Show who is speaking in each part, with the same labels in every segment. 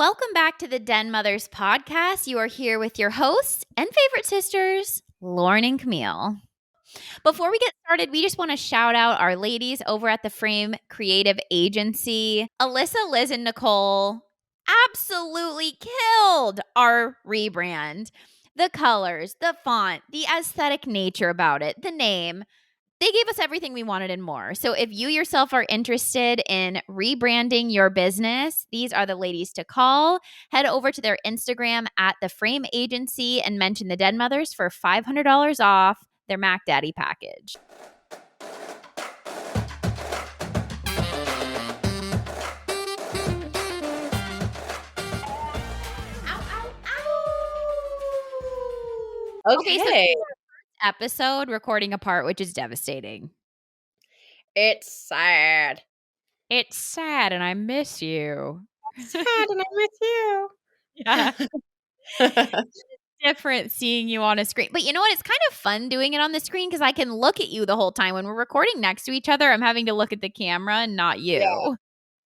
Speaker 1: Welcome back to the Den Mothers podcast. You are here with your hosts and favorite sisters, Lauren and Camille. Before we get started, we just want to shout out our ladies over at the Frame Creative Agency. Alyssa, Liz, and Nicole absolutely killed our rebrand. The colors, the font, the aesthetic nature about it, the name. They gave us everything we wanted and more. So if you yourself are interested in rebranding your business, these are the ladies to call. Head over to their Instagram at The Frame Agency and mention the Den Mothers for $500 off their Mac Daddy package. Ow, ow, ow. Okay, so this is our first episode recording apart, which is devastating.
Speaker 2: It's sad.
Speaker 1: It's sad and I miss you.
Speaker 2: Sad and I miss you.
Speaker 1: Yeah. Different seeing you on a screen. But you know what? It's kind of fun doing it on the screen because I can look at you the whole time. When we're recording next to each other, I'm having to look at the camera and not you.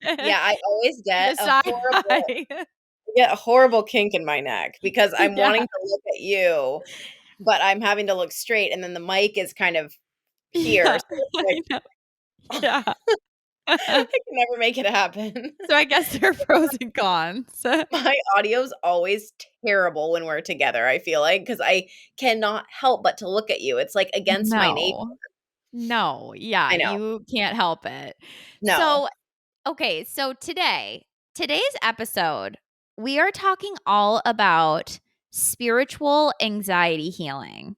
Speaker 2: Yeah, I always get
Speaker 1: a
Speaker 2: horrible kink in my neck because I'm wanting to look at you, but I'm having to look straight, and then the mic is kind of here.
Speaker 1: Yeah,
Speaker 2: So it's like,
Speaker 1: yeah.
Speaker 2: I can never make it happen.
Speaker 1: So I guess there are pros and cons.
Speaker 2: My audio's always terrible when we're together, I feel like, because I cannot help but to look at you. It's like against my nature.
Speaker 1: No, yeah,
Speaker 2: I know.
Speaker 1: you can't help it.
Speaker 2: No.
Speaker 1: So, okay, so today's episode, we are talking all about spiritual anxiety healing.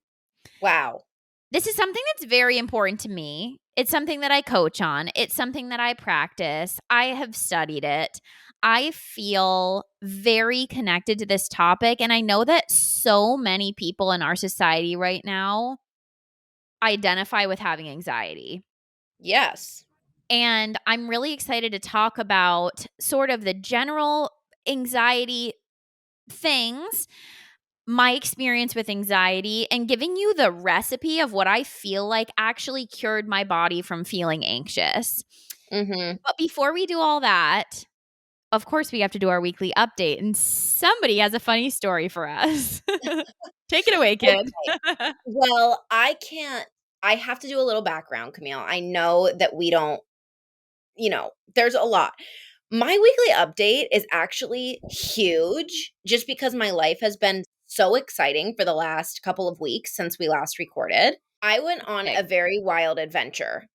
Speaker 2: Wow.
Speaker 1: This is something that's very important to me. It's something that I coach on. It's something that I practice. I have studied it. I feel very connected to this topic. And I know that so many people in our society right now identify with having anxiety.
Speaker 2: Yes.
Speaker 1: And I'm really excited to talk about sort of the general anxiety things, my experience with anxiety, and giving you the recipe of what I feel like actually cured my body from feeling anxious.
Speaker 2: Mm-hmm.
Speaker 1: But before we do all that, of course, we have to do our weekly update, and somebody has a funny story for us. Take it away, kid.
Speaker 2: Okay. Well, I have to do a little background, Camille. I know that we don't, there's a lot. My weekly update is actually huge just because my life has been so exciting for the last couple of weeks since we last recorded. I went on a very wild adventure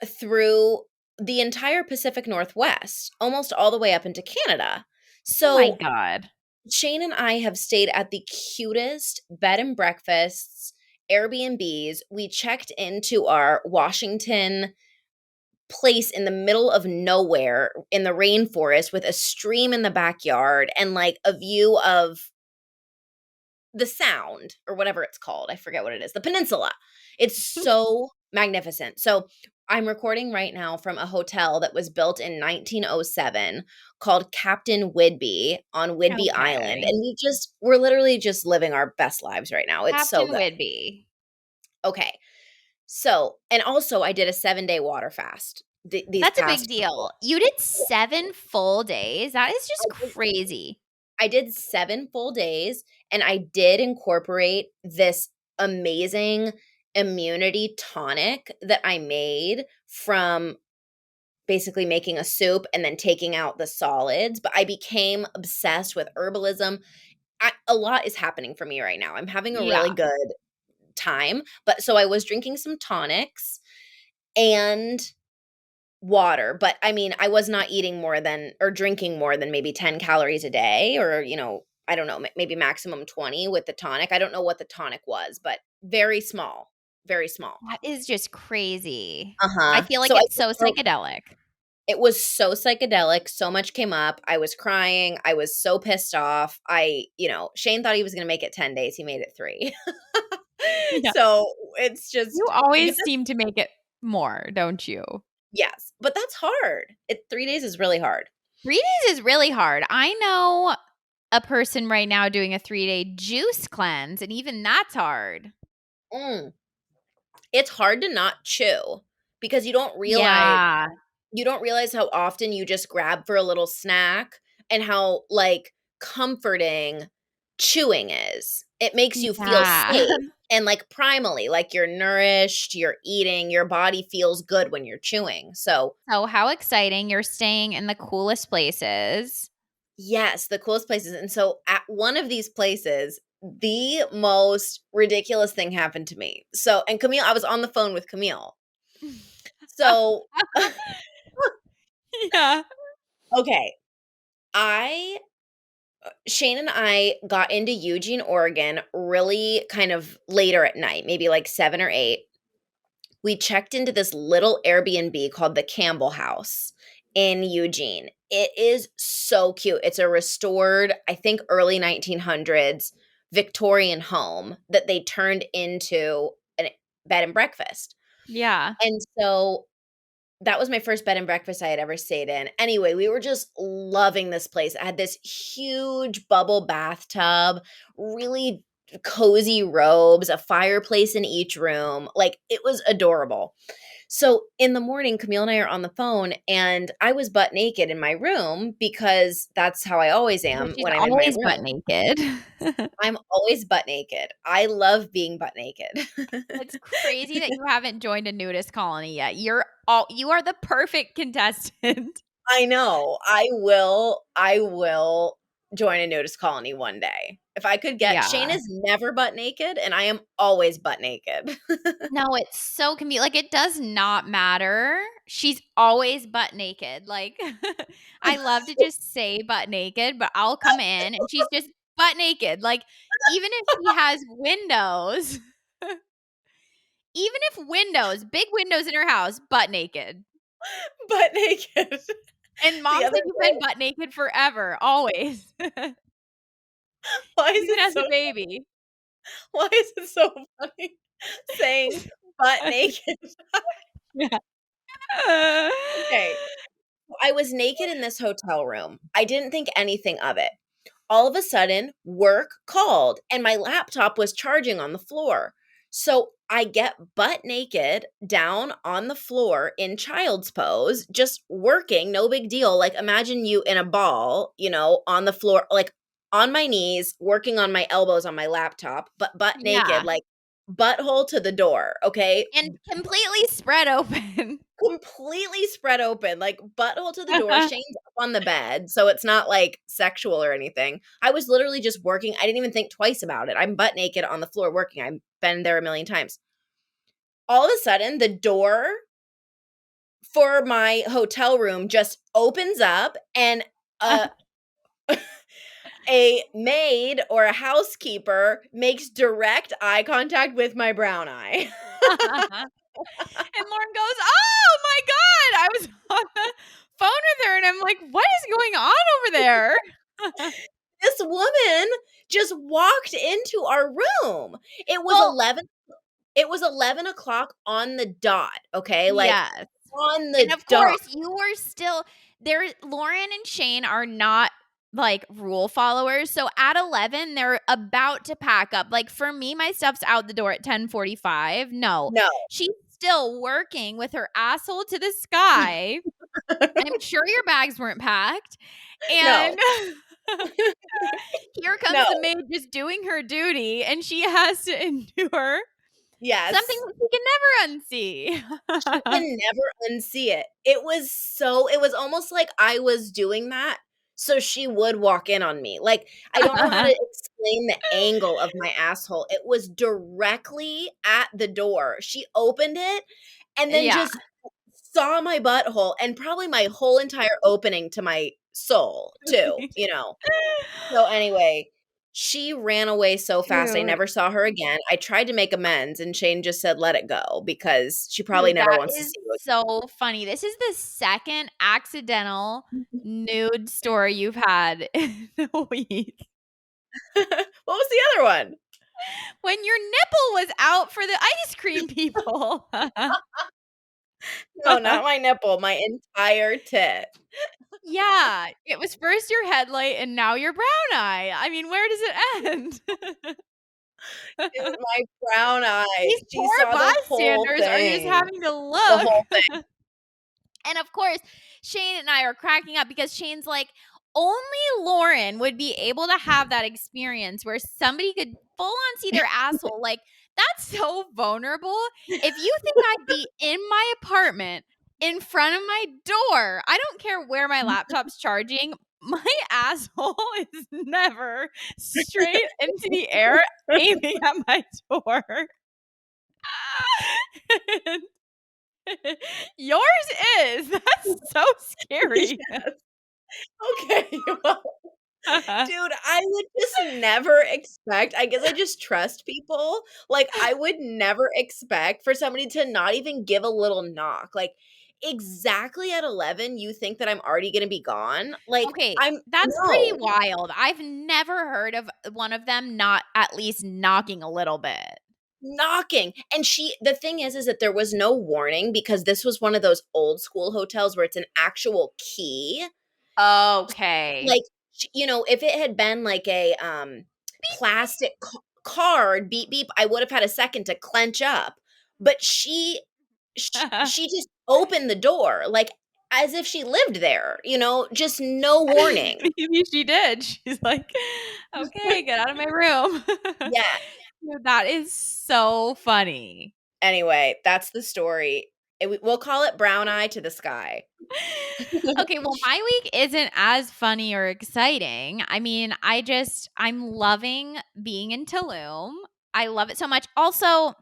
Speaker 2: through the entire Pacific Northwest, almost all the way up into Canada. So,
Speaker 1: oh my God.
Speaker 2: Shane and I have stayed at the cutest bed and breakfasts, Airbnbs. We checked into our Washington place in the middle of nowhere in the rainforest with a stream in the backyard and like a view of the Sound or whatever it's called. I forget what it is. The peninsula. It's so magnificent. So I'm recording right now from a hotel that was built in 1907 called Captain Whidbey on Whidbey Island. And we're literally just living our best lives right now. It's so good.
Speaker 1: Whidbey.
Speaker 2: Okay. So, and also I did a 7-day water fast.
Speaker 1: That's a big deal. You did 7 full days. That is just crazy.
Speaker 2: I did 7 full days, and I did incorporate this amazing immunity tonic that I made from basically making a soup and then taking out the solids. But I became obsessed with herbalism. A lot is happening for me right now. I'm having a really good time. But so I was drinking some tonics and water. But I mean, I was not eating more than or drinking more than maybe 10 calories a day or, I don't know, maybe maximum 20 with the tonic. I don't know what the tonic was, but very small, very small.
Speaker 1: That is just crazy.
Speaker 2: Uh-huh.
Speaker 1: I feel like it's so psychedelic.
Speaker 2: It was so psychedelic. So much came up. I was crying. I was so pissed off. Shane thought he was going to make it 10 days. He made it 3. Yeah. So it's just.
Speaker 1: You always seem to make it more, don't you?
Speaker 2: Yes, but that's hard. 3 days is really hard.
Speaker 1: 3 days is really hard. I know a person right now doing a 3-day juice cleanse, and even that's hard.
Speaker 2: It's hard to not chew because you don't realize how often you just grab for a little snack and how, like, comforting chewing is. It makes you feel
Speaker 1: Yeah.
Speaker 2: safe and, like, primally, like, you're nourished, you're eating, your body feels good when you're chewing. So,
Speaker 1: So how exciting. You're staying in the coolest places.
Speaker 2: yes, the coolest places. And so at one of these places, the most ridiculous thing happened to me. So, and Camille, I was on the phone with Camille. So,
Speaker 1: Yeah.
Speaker 2: okay, I Shane and I got into Eugene, Oregon really kind of later at night, maybe like 7 or 8. We checked into this little Airbnb called the Campbell House in Eugene. It is so cute. It's a restored, I think, early 1900s Victorian home that they turned into a bed and breakfast.
Speaker 1: Yeah.
Speaker 2: And so that was my first bed and breakfast I had ever stayed in. Anyway, we were just loving this place. It had this huge bubble bathtub, really cozy robes, a fireplace in each room. Like, it was adorable. So in the morning, Camille and I are on the phone, and I was butt naked in my room because that's how I always
Speaker 1: Well,
Speaker 2: am
Speaker 1: she's
Speaker 2: when I'm in my
Speaker 1: always butt
Speaker 2: room.
Speaker 1: naked.
Speaker 2: I'm always butt naked. I love being butt naked.
Speaker 1: It's crazy that you haven't joined a nudist colony yet. You are the perfect contestant.
Speaker 2: I know. I will join a nudist colony one day. If I could get Shane
Speaker 1: Yeah.
Speaker 2: is never butt naked, and I am always butt naked.
Speaker 1: No, it's so convenient. Like, it does not matter. She's always butt naked. Like, I love to just say butt naked, but I'll come in and she's just butt naked. Like, even if she has windows, big windows in her house, butt naked.
Speaker 2: Butt naked.
Speaker 1: And mom
Speaker 2: The other
Speaker 1: said you've
Speaker 2: day,
Speaker 1: been butt naked forever, always,
Speaker 2: why is
Speaker 1: even
Speaker 2: it
Speaker 1: as a
Speaker 2: so
Speaker 1: baby.
Speaker 2: why is it so funny saying butt naked?
Speaker 1: Yeah.
Speaker 2: Okay. I was naked in this hotel room. I didn't think anything of it. All of a sudden, work called and my laptop was charging on the floor. So I get butt naked down on the floor in child's pose, just working, no big deal. Like, imagine you in a ball, on the floor, like on my knees, working on my elbows on my laptop, but butt naked,
Speaker 1: Yeah,
Speaker 2: like butthole to the door. Okay.
Speaker 1: and completely spread open.
Speaker 2: Completely spread open, like butthole to the door. Shane's up on the bed, so it's not like sexual or anything. I was literally just working. I didn't even think twice about it. I'm butt naked on the floor working. I've been there a million times. All of a sudden, the door for my hotel room just opens up, and a a maid or a housekeeper makes direct eye contact with my brown eye.
Speaker 1: And Lauren goes, "Oh my god!" I was on the phone with her, and I'm like, "What is going on over there?"
Speaker 2: This woman just walked into our room. It was
Speaker 1: Well,
Speaker 2: 11 It was 11 o'clock on the dot, okay? Like,
Speaker 1: yes.
Speaker 2: on
Speaker 1: And
Speaker 2: the
Speaker 1: of
Speaker 2: dot.
Speaker 1: course, you were still there. Lauren and Shane are not like rule followers. So at 11, they're about to pack up. Like for me, my stuff's out the door at 10:45. No,
Speaker 2: No.
Speaker 1: she's still working with her asshole to the sky. I'm sure your bags weren't packed.
Speaker 2: No.
Speaker 1: And here comes
Speaker 2: No.
Speaker 1: the maid just doing her duty, and she has to endure something
Speaker 2: Yes.
Speaker 1: that she can
Speaker 2: She
Speaker 1: never unsee.
Speaker 2: can never unsee it. It was almost like I was doing that so she would walk in on me. Like, I don't know how to explain the angle of my asshole. It was directly at the door. She opened it and then
Speaker 1: Yeah.
Speaker 2: just saw my butthole and probably my whole entire opening to my soul too. So anyway, she ran away so fast, I
Speaker 1: Dude,
Speaker 2: never saw her again. I tried to make amends, and Shane just said, "Let it go," because she probably
Speaker 1: dude,
Speaker 2: never
Speaker 1: that
Speaker 2: wants to
Speaker 1: is
Speaker 2: see you
Speaker 1: so funny. This is the second accidental nude story you've had in a week.
Speaker 2: again. What was the other one?
Speaker 1: When your nipple was out for the ice cream people.
Speaker 2: No, not my nipple, my entire tit.
Speaker 1: Yeah, it was first your headlight and now your brown eye. I mean, where does it end?
Speaker 2: Dude, my brown eye.
Speaker 1: These
Speaker 2: She
Speaker 1: poor
Speaker 2: saw the whole
Speaker 1: bystanders are just
Speaker 2: thing.
Speaker 1: having to
Speaker 2: The
Speaker 1: look.
Speaker 2: whole thing.
Speaker 1: And of course, Shane and I are cracking up because Shane's like, only Lauren would be able to have that experience where somebody could full on see their asshole. Like, that's so vulnerable. If you think I'd be in my apartment in front of my door, I don't care where my laptop's charging, my asshole is never straight into the air aiming at my door. Yours is. That's so scary.
Speaker 2: Yes. Okay, well, dude, I would just never expect, I guess I just trust people. Like, I would never expect for somebody to not even give a little knock. Like, exactly at 11, you think that I'm already gonna be gone? Like,
Speaker 1: Okay,
Speaker 2: I'm
Speaker 1: that's pretty
Speaker 2: no,
Speaker 1: wild. I've never heard of one of them not at least knocking a little bit.
Speaker 2: knocking. And the thing is that there was no warning because this was one of those old school hotels where it's an actual key.
Speaker 1: Okay.
Speaker 2: Like, if it had been like a, plastic card, beep, beep, I would have had a second to clench up, but she just opened the door, like, as if she lived there, just no warning.
Speaker 1: Maybe she did. She's like, "Okay, get out of my room."
Speaker 2: Yeah.
Speaker 1: Dude, that is so funny.
Speaker 2: Anyway, that's the story. We'll call it brown eye to the sky.
Speaker 1: Okay, well, my week isn't as funny or exciting. I mean, I'm loving being in Tulum. I love it so much. Also,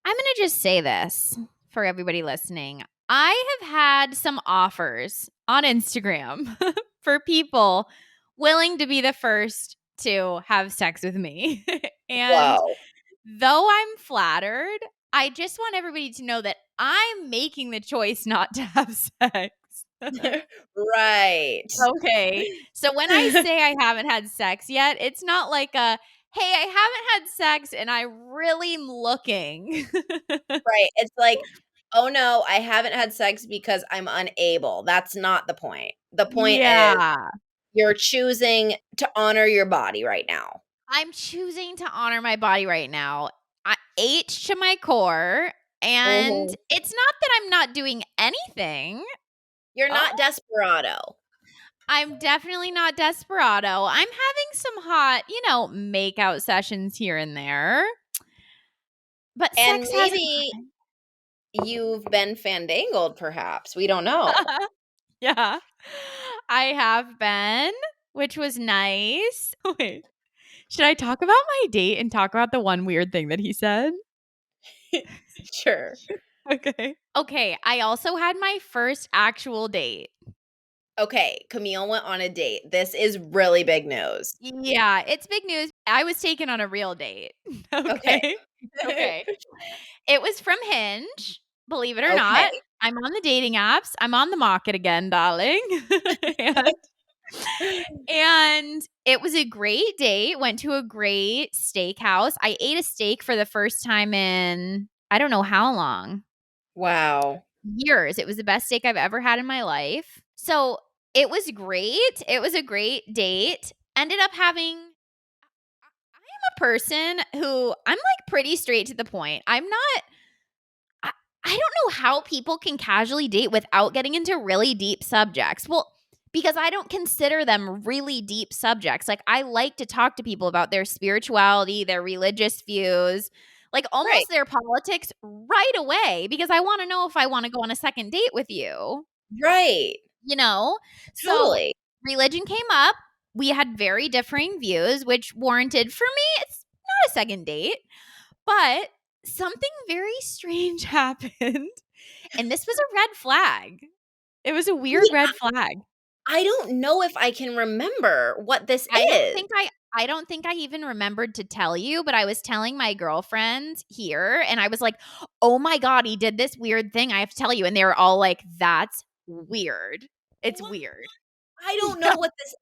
Speaker 1: I'm gonna just say this for everybody listening. I have had some offers on Instagram for people willing to be the first to have sex with me. And
Speaker 2: Whoa.
Speaker 1: though I'm flattered, I just want everybody to know that I'm making the choice not to have sex.
Speaker 2: Right.
Speaker 1: Okay. So when I say I haven't had sex yet, it's not like hey, I haven't had sex and I really am looking.
Speaker 2: Right, it's like, "Oh, no, I haven't had sex because I'm unable." That's not the point. The point is
Speaker 1: Yeah.
Speaker 2: you're choosing to honor your body right now.
Speaker 1: I'm choosing to honor my body right now. H to my core. And
Speaker 2: Mhm.
Speaker 1: it's not that I'm not doing anything.
Speaker 2: You're
Speaker 1: Oh,
Speaker 2: not desperado.
Speaker 1: I'm definitely not desperado. I'm having some hot, make out sessions here and there. But
Speaker 2: And
Speaker 1: sex hasn't
Speaker 2: maybe you've been fandangled perhaps, we don't know.
Speaker 1: happened. Yeah. I have been, which was nice. Wait. Should I talk about my date and talk about the one weird thing that he said?
Speaker 2: Sure.
Speaker 1: Okay. Okay, I also had my first actual date.
Speaker 2: Okay, Camille went on a date. This is really big news.
Speaker 1: Yeah, it's big news. I was taken on a real date.
Speaker 2: Okay.
Speaker 1: Okay. Okay. It was from Hinge, believe it or
Speaker 2: Okay.
Speaker 1: not. I'm on the dating apps. I'm on the market again, darling. and and it was a great date. Went to a great steakhouse. I ate a steak for the first time in I don't know how long.
Speaker 2: Wow.
Speaker 1: Years. It was the best steak I've ever had in my life. So, it was great. It was a great date. Ended up having I am a person who I'm like pretty straight to the point. I, I don't know how people can casually date without getting into really deep subjects. Well, because I don't consider them really deep subjects. Like, I like to talk to people about their spirituality, their religious views, like
Speaker 2: Right.
Speaker 1: almost their politics right away because I want to know if I want to go on a second date with you,
Speaker 2: Right.
Speaker 1: you know? So,
Speaker 2: Totally.
Speaker 1: religion came up. We had very differing views, which warranted for me, it's not a second date. But something very strange happened, and this was a red flag. It was a weird
Speaker 2: See,
Speaker 1: red flag.
Speaker 2: I don't know if I can remember what this
Speaker 1: I don't
Speaker 2: is.
Speaker 1: think I I don't think I even remembered to tell you, but I was telling my girlfriend here, and I was like, "Oh my god, he did this weird thing, I have to tell you." And they were all like, "That's weird. It's
Speaker 2: What?
Speaker 1: weird."
Speaker 2: I don't know
Speaker 1: Yeah.
Speaker 2: what this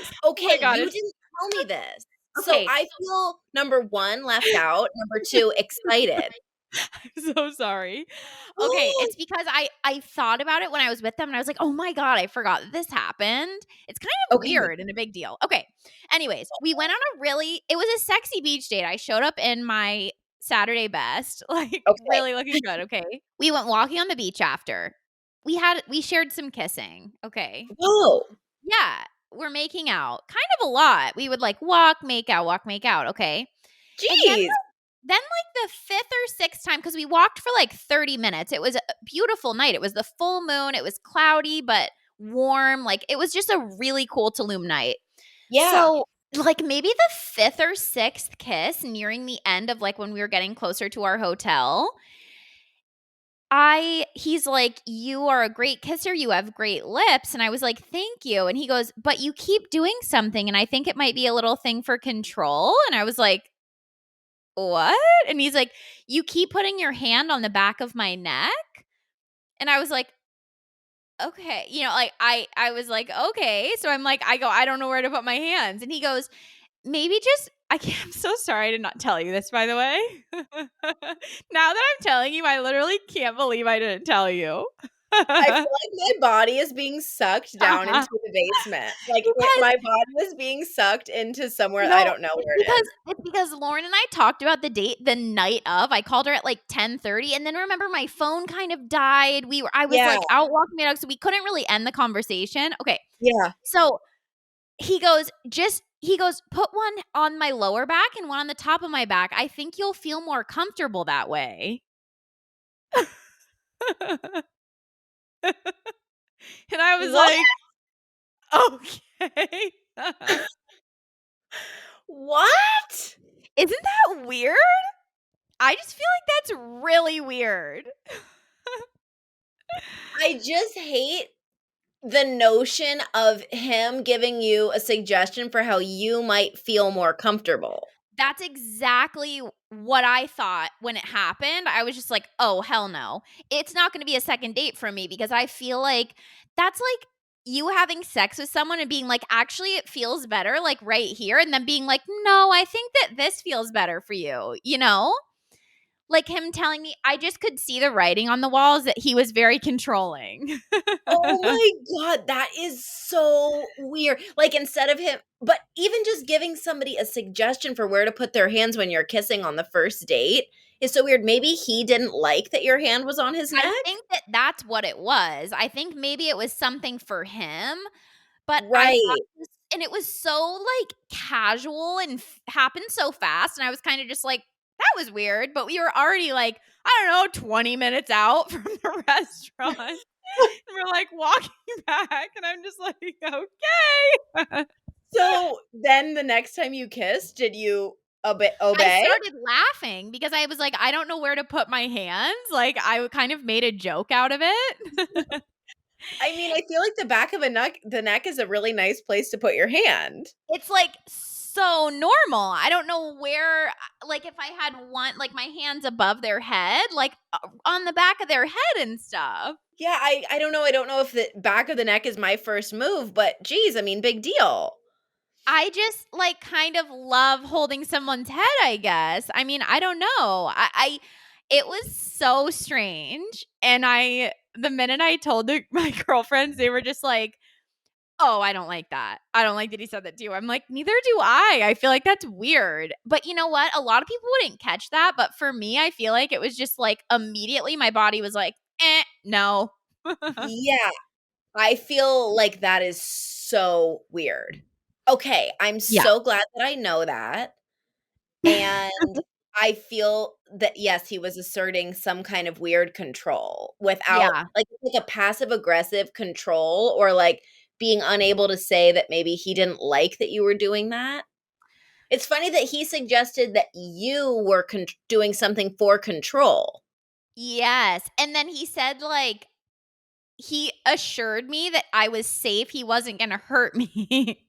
Speaker 2: is.
Speaker 1: Oh my
Speaker 2: Okay,
Speaker 1: god,
Speaker 2: you
Speaker 1: it's
Speaker 2: didn't tell me this. So
Speaker 1: okay.
Speaker 2: I feel number 1 left out, number 2 excited.
Speaker 1: I'm so sorry. Okay, it's because I thought about it when I was with them and I was like, "Oh my god, I forgot that this happened." It's kind of
Speaker 2: Okay.
Speaker 1: weird and a big deal. Okay. Anyways, we went on it was a sexy beach date. I showed up in my Saturday best, like
Speaker 2: Okay.
Speaker 1: really looking good, okay? We went walking on the beach after. we shared some kissing, okay?
Speaker 2: Whoa.
Speaker 1: Yeah, we're making out, kind of a lot. We would, like, walk, make out, okay? And
Speaker 2: Jeez.
Speaker 1: then, like, the 5th or 6th time, because we walked for, like, 30 minutes. It was a beautiful night. It was the full moon. It was cloudy but warm. Like, it was just a really cool Tulum night.
Speaker 2: Yeah.
Speaker 1: So, like, maybe the 5th or 6th kiss nearing the end of, like, when we were getting closer to our hotel, he's like, "You are a great kisser, you have great lips," and I was like, "Thank you," and he goes, "But you keep doing something, and I think it might be a little thing for control," and I was like, "What?" And he's like, "You keep putting your hand on the back of my neck," and I was like, "Okay," like, I was like, "Okay," so I'm like, I don't know where to put my hands," and he goes, "Maybe just." I'm so sorry I did not tell you this, by the way. Now that I'm telling you, I literally can't believe I didn't tell you.
Speaker 2: I feel like my body is being sucked down into the basement. Like,
Speaker 1: Because
Speaker 2: my body is being sucked into somewhere I
Speaker 1: no,
Speaker 2: don't know where it is.
Speaker 1: it's because Lauren and I talked about the date the night of. I called her at, like, 10:30, and then remember my phone kind of died. I was,
Speaker 2: Yeah,
Speaker 1: like, out walking my dog, so we couldn't really end the conversation. Okay,
Speaker 2: yeah.
Speaker 1: so he goes, "Put one on my lower back and one on the top of my back. I think you'll feel more comfortable that way." And I was
Speaker 2: What?
Speaker 1: like, "Okay."
Speaker 2: What?
Speaker 1: Isn't that weird? I just feel like that's really weird.
Speaker 2: I just hate the notion of him giving you a suggestion for how you might feel more comfortable.
Speaker 1: That's exactly what I thought when it happened. I was just like, "Oh, hell no. It's not gonna be a second date for me," because I feel like that's like you having sex with someone and being like, "Actually, it feels better, like, right here," and then being like, "No, I think that this feels better for you," you know? Like him telling me I just could see the writing on the walls that he was very controlling.
Speaker 2: Oh my god, that is so weird. Like, instead of him but even just giving somebody a suggestion for where to put their hands when you're kissing on the first date is so weird. Maybe he didn't like that your hand was on his
Speaker 1: I
Speaker 2: neck?
Speaker 1: think that that's what it was. I think maybe it was something for him, but I thought
Speaker 2: Right.
Speaker 1: this and it was so, like, casual and happened so fast, and I was kinda just like, "That was weird," but we were already, like, I don't know, 20 minutes out from the restaurant, and we're, like, walking back, and I'm just like, "Okay."
Speaker 2: So, then the next time you kissed, did you
Speaker 1: I
Speaker 2: obey?
Speaker 1: started laughing because I was like, "I don't know where to put my hands," like, I kind of made a joke out of it.
Speaker 2: I mean, I feel like the neck is a really nice place to put your hand.
Speaker 1: It's, like, so normal. I don't know where like, if I had one like, my hands above their head, like, on the back of their head and stuff.
Speaker 2: Yeah, I don't know. I don't know if the back of the neck is my first move, but geez, I mean, big deal.
Speaker 1: I just, like, kind of love holding someone's head, I guess. I mean, I don't know. I it was so strange, and the minute I told my girlfriends, they were just like, "Oh, I don't like that. I don't like that he said that to you." I'm like, "Neither do I. I feel like that's weird." But you know what? A lot of people wouldn't catch that, but for me, I feel like it was just, like, immediately my body was like, no."
Speaker 2: Yeah, I feel like that is so weird. Okay, I'm
Speaker 1: Yeah.
Speaker 2: so glad that I know that, and I feel that, yes, he was asserting some kind of weird control without
Speaker 1: Yeah.
Speaker 2: like a passive aggressive control or, like, being unable to say that maybe he didn't like that you were doing that. It's funny that he suggested that you were doing something for control.
Speaker 1: Yes, and then he said, like he assured me that I was safe, he wasn't gonna hurt me.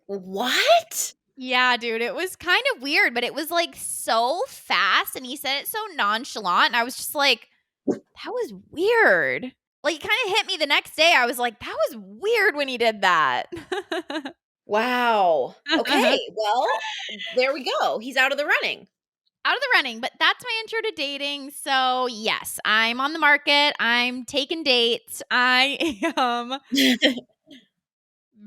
Speaker 2: What?
Speaker 1: Yeah, dude, it was kind of weird, but it was, like, so fast, and he said it so nonchalant, and I was just like, "That was weird." Like, it kinda hit me the next day, I was like, "That was weird when he did that."
Speaker 2: Wow. Okay, well, there we go. He's out of the running.
Speaker 1: Out of the running, but that's my intro to dating, so, yes, I'm on the market, I'm taking dates, I am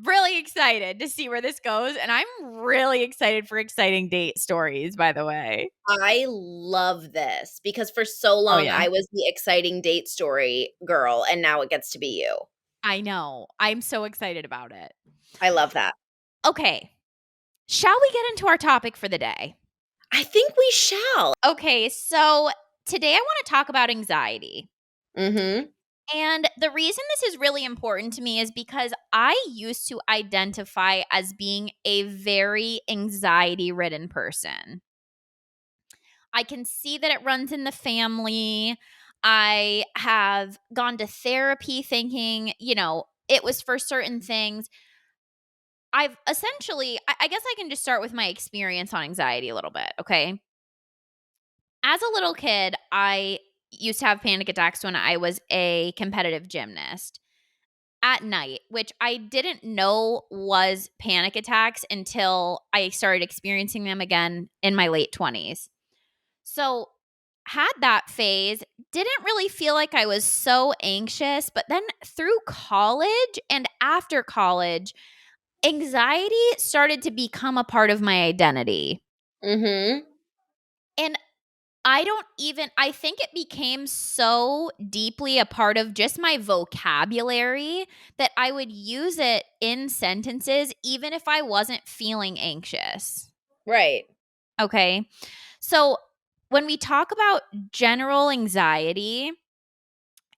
Speaker 1: really excited to see where this goes. And I'm really excited for exciting date stories, by the way.
Speaker 2: I love this because for so
Speaker 1: Oh,
Speaker 2: long
Speaker 1: yeah.
Speaker 2: I was the exciting date story girl, and now it gets to be you.
Speaker 1: I know. I'm so excited about it.
Speaker 2: I love that.
Speaker 1: Okay. Shall we get into our topic for the day?
Speaker 2: I think we shall.
Speaker 1: Okay. So today I want to talk about anxiety.
Speaker 2: Mhm.
Speaker 1: And the reason this is really important to me is because I used to identify as being a very anxiety ridden person. I can see that it runs in the family. I have gone to therapy thinking, it was for certain things. I've essentially, I guess I can just start with my experience on anxiety a little bit. Okay. As a little kid, I used to have panic attacks when I was a competitive gymnast at night, which I didn't know was panic attacks until I started experiencing them again in my late 20s. So, had that phase, didn't really feel like I was so anxious, but then through college and after college, anxiety started to become a part of my identity.
Speaker 2: Mhm.
Speaker 1: And I think it became so deeply a part of just my vocabulary that I would use it in sentences even if I wasn't feeling anxious.
Speaker 2: Right.
Speaker 1: Okay. So when we talk about general anxiety,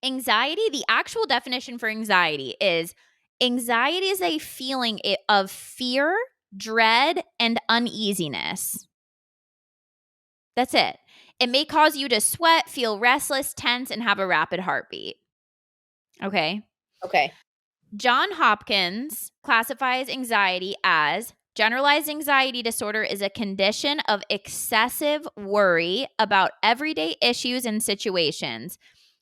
Speaker 1: the actual definition for anxiety is a feeling of fear, dread, and uneasiness. That's it. It may cause you to sweat, feel restless, tense, and have a rapid heartbeat. Okay.
Speaker 2: Okay.
Speaker 1: John Hopkins classifies anxiety as generalized anxiety disorder is a condition of excessive worry about everyday issues and situations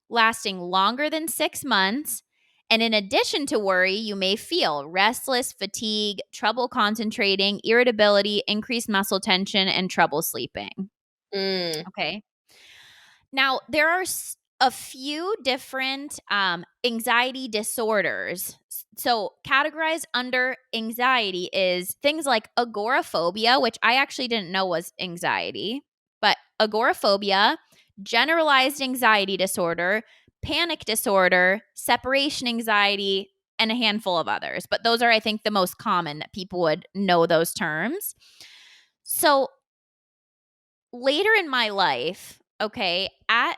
Speaker 1: lasting longer than 6 months. And in addition to worry, you may feel restless, fatigue, trouble concentrating, irritability, increased muscle tension, and trouble sleeping.
Speaker 2: Mm.
Speaker 1: Okay. Now, there are a few different anxiety disorders. So, categorized under anxiety is things like agoraphobia, which I actually didn't know was anxiety, but agoraphobia, generalized anxiety disorder, panic disorder, separation anxiety, and a handful of others. But those are, I think, the most common that people would know those terms. So, later in my life, okay, at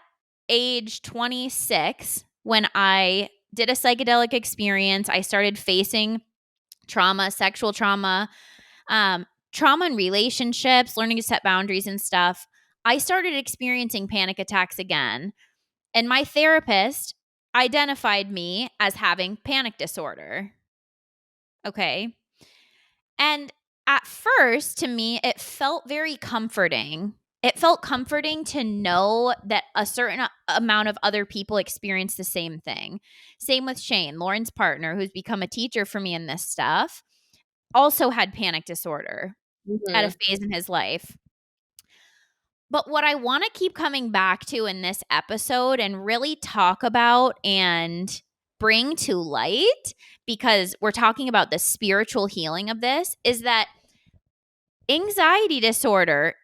Speaker 1: age 26, when I did a psychedelic experience, I started facing trauma, sexual trauma, trauma in relationships, learning to set boundaries and stuff. I started experiencing panic attacks again. And my therapist identified me as having panic disorder. Okay. And at first, to me, it felt very comforting. It felt comforting to know that a certain amount of other people experience the same thing. Same with Shane, Lauren's partner, who's become a teacher for me in this stuff, also had panic disorder at a
Speaker 2: Mhm.
Speaker 1: phase in his life. But what I want to keep coming back to in this episode and really talk about and bring to light, because we're talking about the spiritual healing of this, is that anxiety disorder,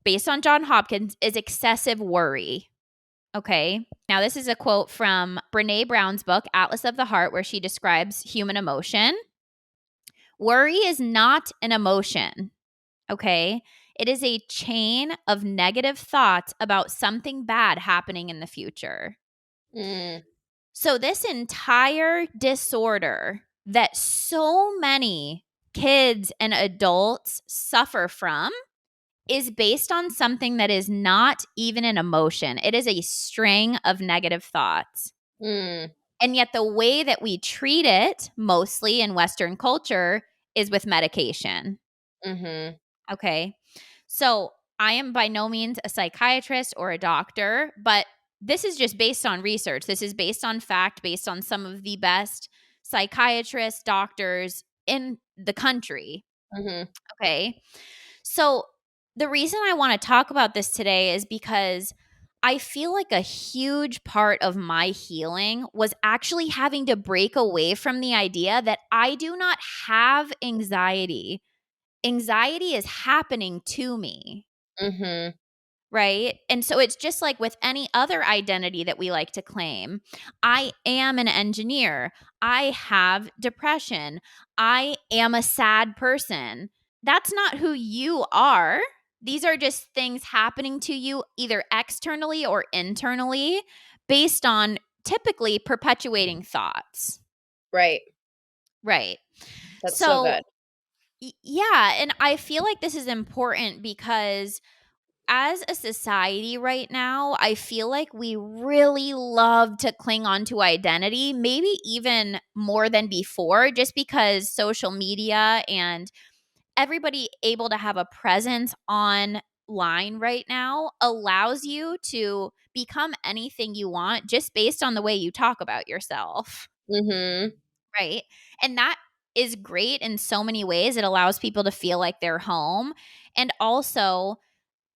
Speaker 1: based on John Hopkins, is excessive worry. Okay. Now, this is a quote from Brene Brown's book, Atlas of the Heart, where she describes human emotion. Worry is not an emotion. Okay. It is a chain of negative thoughts about something bad happening in the future.
Speaker 2: Mm.
Speaker 1: So, this entire disorder that so many kids and adults suffer from is based on something that is not even an emotion. It is a string of negative thoughts.
Speaker 2: Mm.
Speaker 1: And yet, the way that we treat it, mostly in Western culture, is with medication.
Speaker 2: Mhm.
Speaker 1: Okay. So, I am by no means a psychiatrist or a doctor, but this is just based on research. This is based on fact, based on some of the best psychiatrists, doctors in the country.
Speaker 2: Mhm.
Speaker 1: Okay. So, the reason I want to talk about this today is because I feel like a huge part of my healing was actually having to break away from the idea that I do not have anxiety. Anxiety is happening to me.
Speaker 2: Mhm.
Speaker 1: Right. And so it's just like with any other identity that we like to claim. I am an engineer. I have depression. I am a sad person. That's not who you are. These are just things happening to you either externally or internally based on typically perpetuating thoughts.
Speaker 2: Right.
Speaker 1: Right.
Speaker 2: That's so
Speaker 1: So,
Speaker 2: good.
Speaker 1: yeah. And I feel like this is important because as a society right now, I feel like we really love to cling on to identity, maybe even more than before, just because social media and everybody able to have a presence online right now allows you to become anything you want just based on the way you talk about yourself.
Speaker 2: Mhm.
Speaker 1: Right. And that is great in so many ways. It allows people to feel like they're home. And also,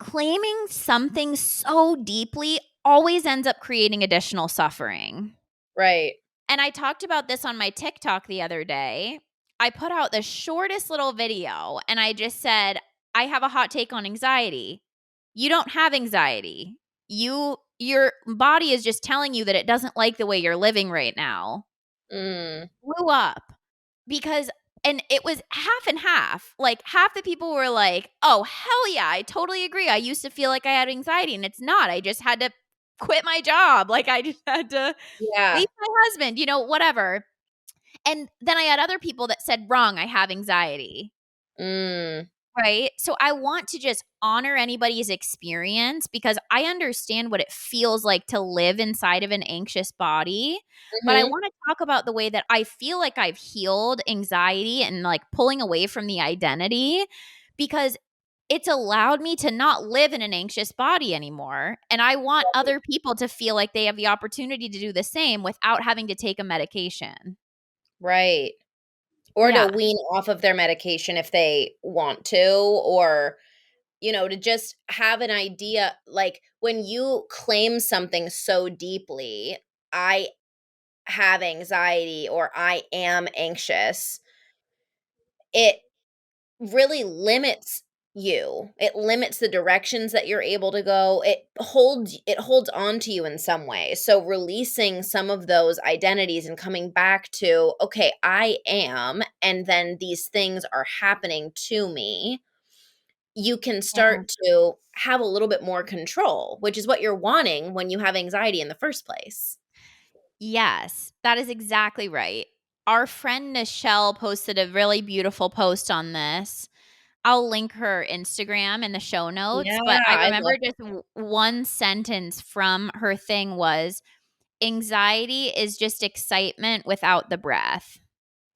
Speaker 1: claiming something so deeply always ends up creating additional suffering.
Speaker 2: Right.
Speaker 1: And I talked about this on my TikTok the other day. I put out the shortest little video and I just said, I have a hot take on anxiety. You don't have anxiety. Your body is just telling you that it doesn't like the way you're living right now.
Speaker 2: Mm.
Speaker 1: Blew up because and it was half and half. Like, half the people were like, "Oh, hell yeah, I totally agree. I used to feel like I had anxiety, and it's not. I just had to quit my job. Like, I just had to
Speaker 2: Yeah.
Speaker 1: leave my husband, whatever." And then I had other people that said, "Wrong, I have anxiety."
Speaker 2: Mm.
Speaker 1: Right? So I want to just honor anybody's experience because I understand what it feels like to live inside of an anxious body. But I
Speaker 2: Mhm.
Speaker 1: want to talk about the way that I feel like I've healed anxiety and like pulling away from the identity because it's allowed me to not live in an anxious body anymore. And I want other people to feel like they have the opportunity to do the same without having to take a medication.
Speaker 2: Right. Or to
Speaker 1: Yeah.
Speaker 2: wean off of their medication if they want to, or, to just have an idea, like, when you claim something so deeply, "I have anxiety," or "I am anxious," it really limits you. It limits the directions that you're able to go. It holds on to you in some way. So releasing some of those identities and coming back to, okay, I am, and then these things are happening to me. You can
Speaker 1: Yeah.
Speaker 2: start to have a little bit more control, which is what you're wanting when you have anxiety in the first place.
Speaker 1: Yes, that is exactly right. Our friend Nichelle posted a really beautiful post on this. I'll link her Instagram in the show
Speaker 2: Yeah,
Speaker 1: notes, but I
Speaker 2: I love
Speaker 1: remember just one sentence from her thing was, "Anxiety is just excitement without the breath."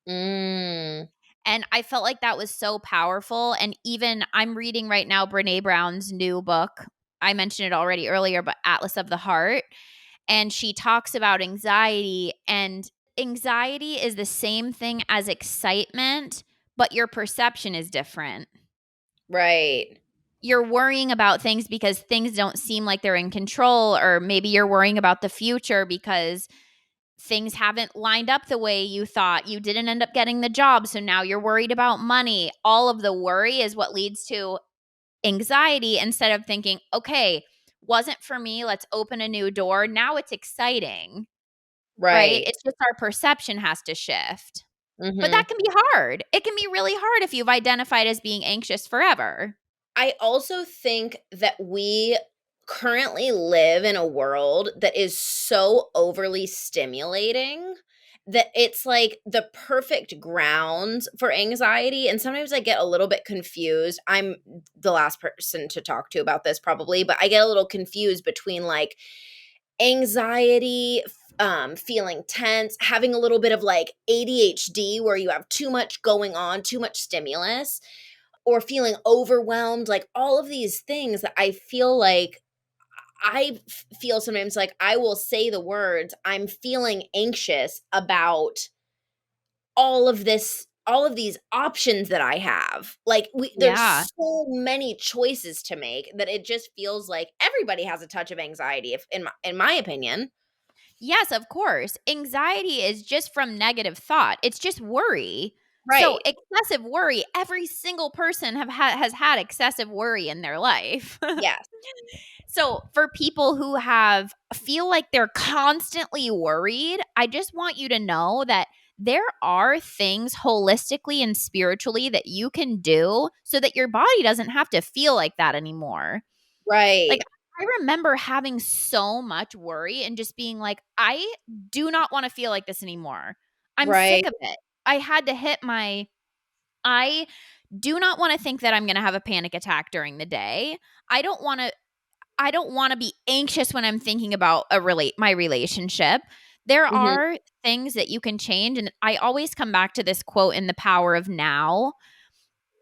Speaker 2: Mm,
Speaker 1: And I felt like that was so powerful, and even I'm reading right now Brené Brown's new book. I mentioned it already earlier, but Atlas of the Heart, and she talks about anxiety, and anxiety is the same thing as excitement, but your perception is different.
Speaker 2: right,
Speaker 1: You're worrying about things because things don't seem like they're in control, or maybe you're worrying about the future because things haven't lined up the way you thought. You didn't end up getting the job, so now you're worried about money. All of the worry is what leads to anxiety instead of thinking, "Okay, wasn't for me, let's open a new door. Now it's exciting." Right?
Speaker 2: right.
Speaker 1: It's just our perception has to shift. But that
Speaker 2: Mhm.
Speaker 1: can be hard. It can be really hard if you've identified as being anxious forever.
Speaker 2: I also think that we currently live in a world that is so overly stimulating that it's like the perfect grounds for anxiety. And sometimes I get a little bit confused. I'm the last person to talk to about this probably, but I get a little confused between like anxiety, feeling tense, having a little bit of like ADHD where you have too much going on, too much stimulus, or feeling overwhelmed, like all of these things that I feel like feel sometimes like I will say the words, I'm feeling anxious about all of this all of these options that I have. Like there's
Speaker 1: Yeah.
Speaker 2: so many choices to make that it just feels like everybody has a touch of anxiety if in my opinion.
Speaker 1: Yes, of course. Anxiety is just from negative thought. It's just worry. So,
Speaker 2: Right.
Speaker 1: excessive worry, every single person has had excessive worry in their life.
Speaker 2: Yes.
Speaker 1: So, for people who have feel like they're constantly worried, I just want you to know that there are things holistically and spiritually that you can do so that your body doesn't have to feel like that anymore. Like,
Speaker 2: Right.
Speaker 1: I remember having so much worry and just being like, "I do not wanna feel like this anymore. I'm sick
Speaker 2: Right.
Speaker 1: of it." I had to hit my I do not wanna think that I'm gonna have a panic attack during the day. I don't wanna I don't wanna be anxious when I'm thinking about my relationship. There
Speaker 2: Mhm.
Speaker 1: are things that you can change, and I always come back to this quote in The Power of Now.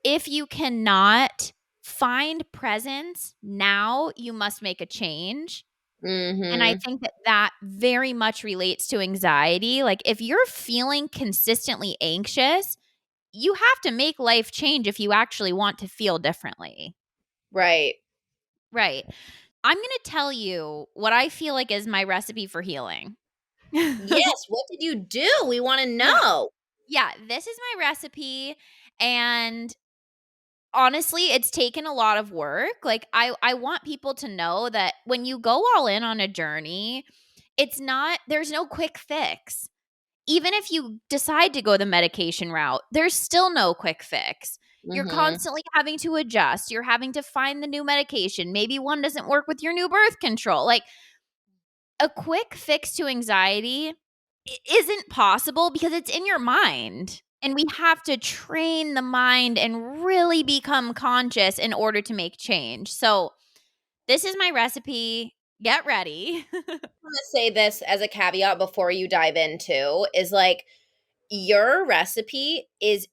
Speaker 1: If you cannot find presence now, you must make a change. And I
Speaker 2: Mhm.
Speaker 1: think that that very much relates to anxiety. Like, if you're feeling consistently anxious, you have to make life change if you actually want to feel differently.
Speaker 2: Right.
Speaker 1: Right. I'm gonna tell you what I feel like is my recipe for healing.
Speaker 2: Yes, what did you do? We wanna
Speaker 1: Yeah.
Speaker 2: know.
Speaker 1: Yeah, this is my recipe, and honestly, it's taken a lot of work. Like, I want people to know that when you go all in on a journey, there's no quick fix. Even if you decide to go the medication route, there's still no quick fix. You're
Speaker 2: Mhm.
Speaker 1: constantly having to adjust. You're having to find the new medication. Maybe one doesn't work with your new birth control. Like, a quick fix to anxiety isn't possible because it's in your mind. And we have to train the mind and really become conscious in order to make change. So, this is my recipe. Get ready.
Speaker 2: Wanna say this as a caveat before you dive into is like your recipe is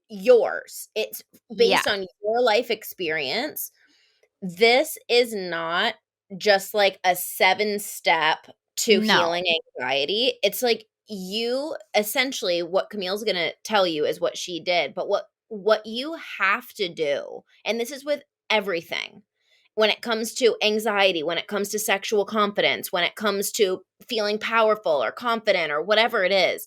Speaker 2: yours. It's
Speaker 1: Yeah.
Speaker 2: based on your life experience. This is not just like a 7-step to
Speaker 1: No.
Speaker 2: healing anxiety. It's like you essentially what Camille's going to tell you is what she did, but what you have to do, and this is with everything. When it comes to anxiety, when it comes to sexual confidence, when it comes to feeling powerful or confident or whatever it is,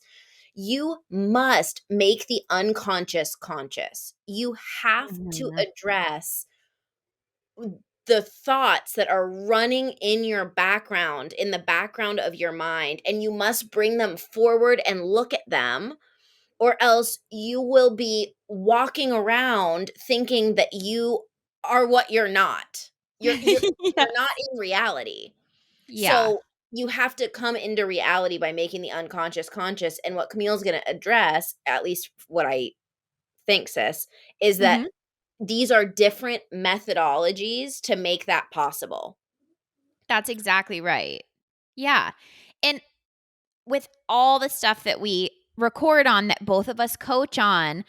Speaker 2: you must make the unconscious conscious. You have to
Speaker 1: Mhm.
Speaker 2: address the thoughts that are running in your background, in the background of your mind, and you must bring them forward and look at them, or else you will be walking around thinking that you are what you're not. You're not
Speaker 1: Yes.
Speaker 2: in reality.
Speaker 1: Yeah.
Speaker 2: So you have to come into reality by making the unconscious conscious. And what Camille's going to address, at least what I think, sis, is that
Speaker 1: Mhm.
Speaker 2: these are different methodologies to make that possible.
Speaker 1: That's exactly right. Yeah. And with all the stuff that we record on, that both of us coach on,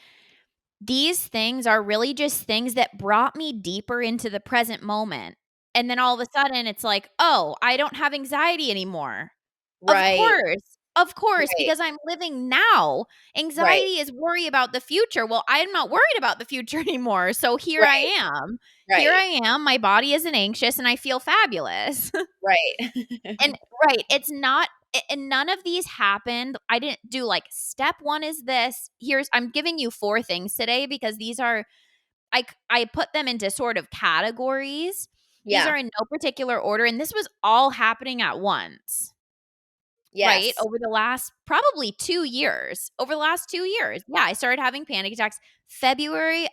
Speaker 1: these things are really just things that brought me deeper into the present moment. And then all of a sudden, it's like, "Oh, I don't have anxiety anymore." Of
Speaker 2: Right,
Speaker 1: course. Of course,
Speaker 2: right,
Speaker 1: because I'm living now.
Speaker 2: right,
Speaker 1: Anxiety is worry about the future. Well, I'm not worried about the future anymore. So here I
Speaker 2: right,
Speaker 1: am. Here
Speaker 2: right,
Speaker 1: I am. My body isn't anxious and I feel fabulous.
Speaker 2: right.
Speaker 1: And right, it's not and none of these happened. I didn't do like step 1 is this. I'm giving you 4 things today because these are I put them into sort of categories. These
Speaker 2: Yeah,
Speaker 1: are in no particular order, and this was all happening at once. Right,
Speaker 2: yes.
Speaker 1: over the last probably 2 years. Over the last 2 years. Yeah, I started having panic attacks February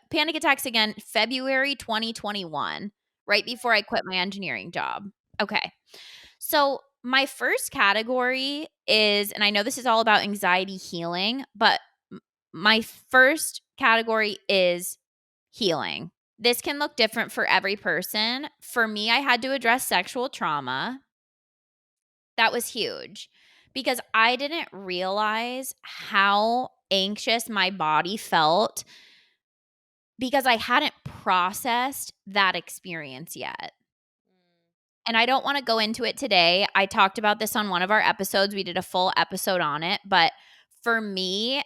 Speaker 1: panic attacks again February 2021, right before I quit my engineering job. Okay. So, my first category is, and I know this is all about anxiety healing, but my first category is healing. This can look different for every person. For me, I had to address sexual trauma. That was huge because I didn't realize how anxious my body felt because I hadn't processed that experience yet. And I don't want to go into it today. I talked about this on one of our episodes. We did a full episode on it. But for me,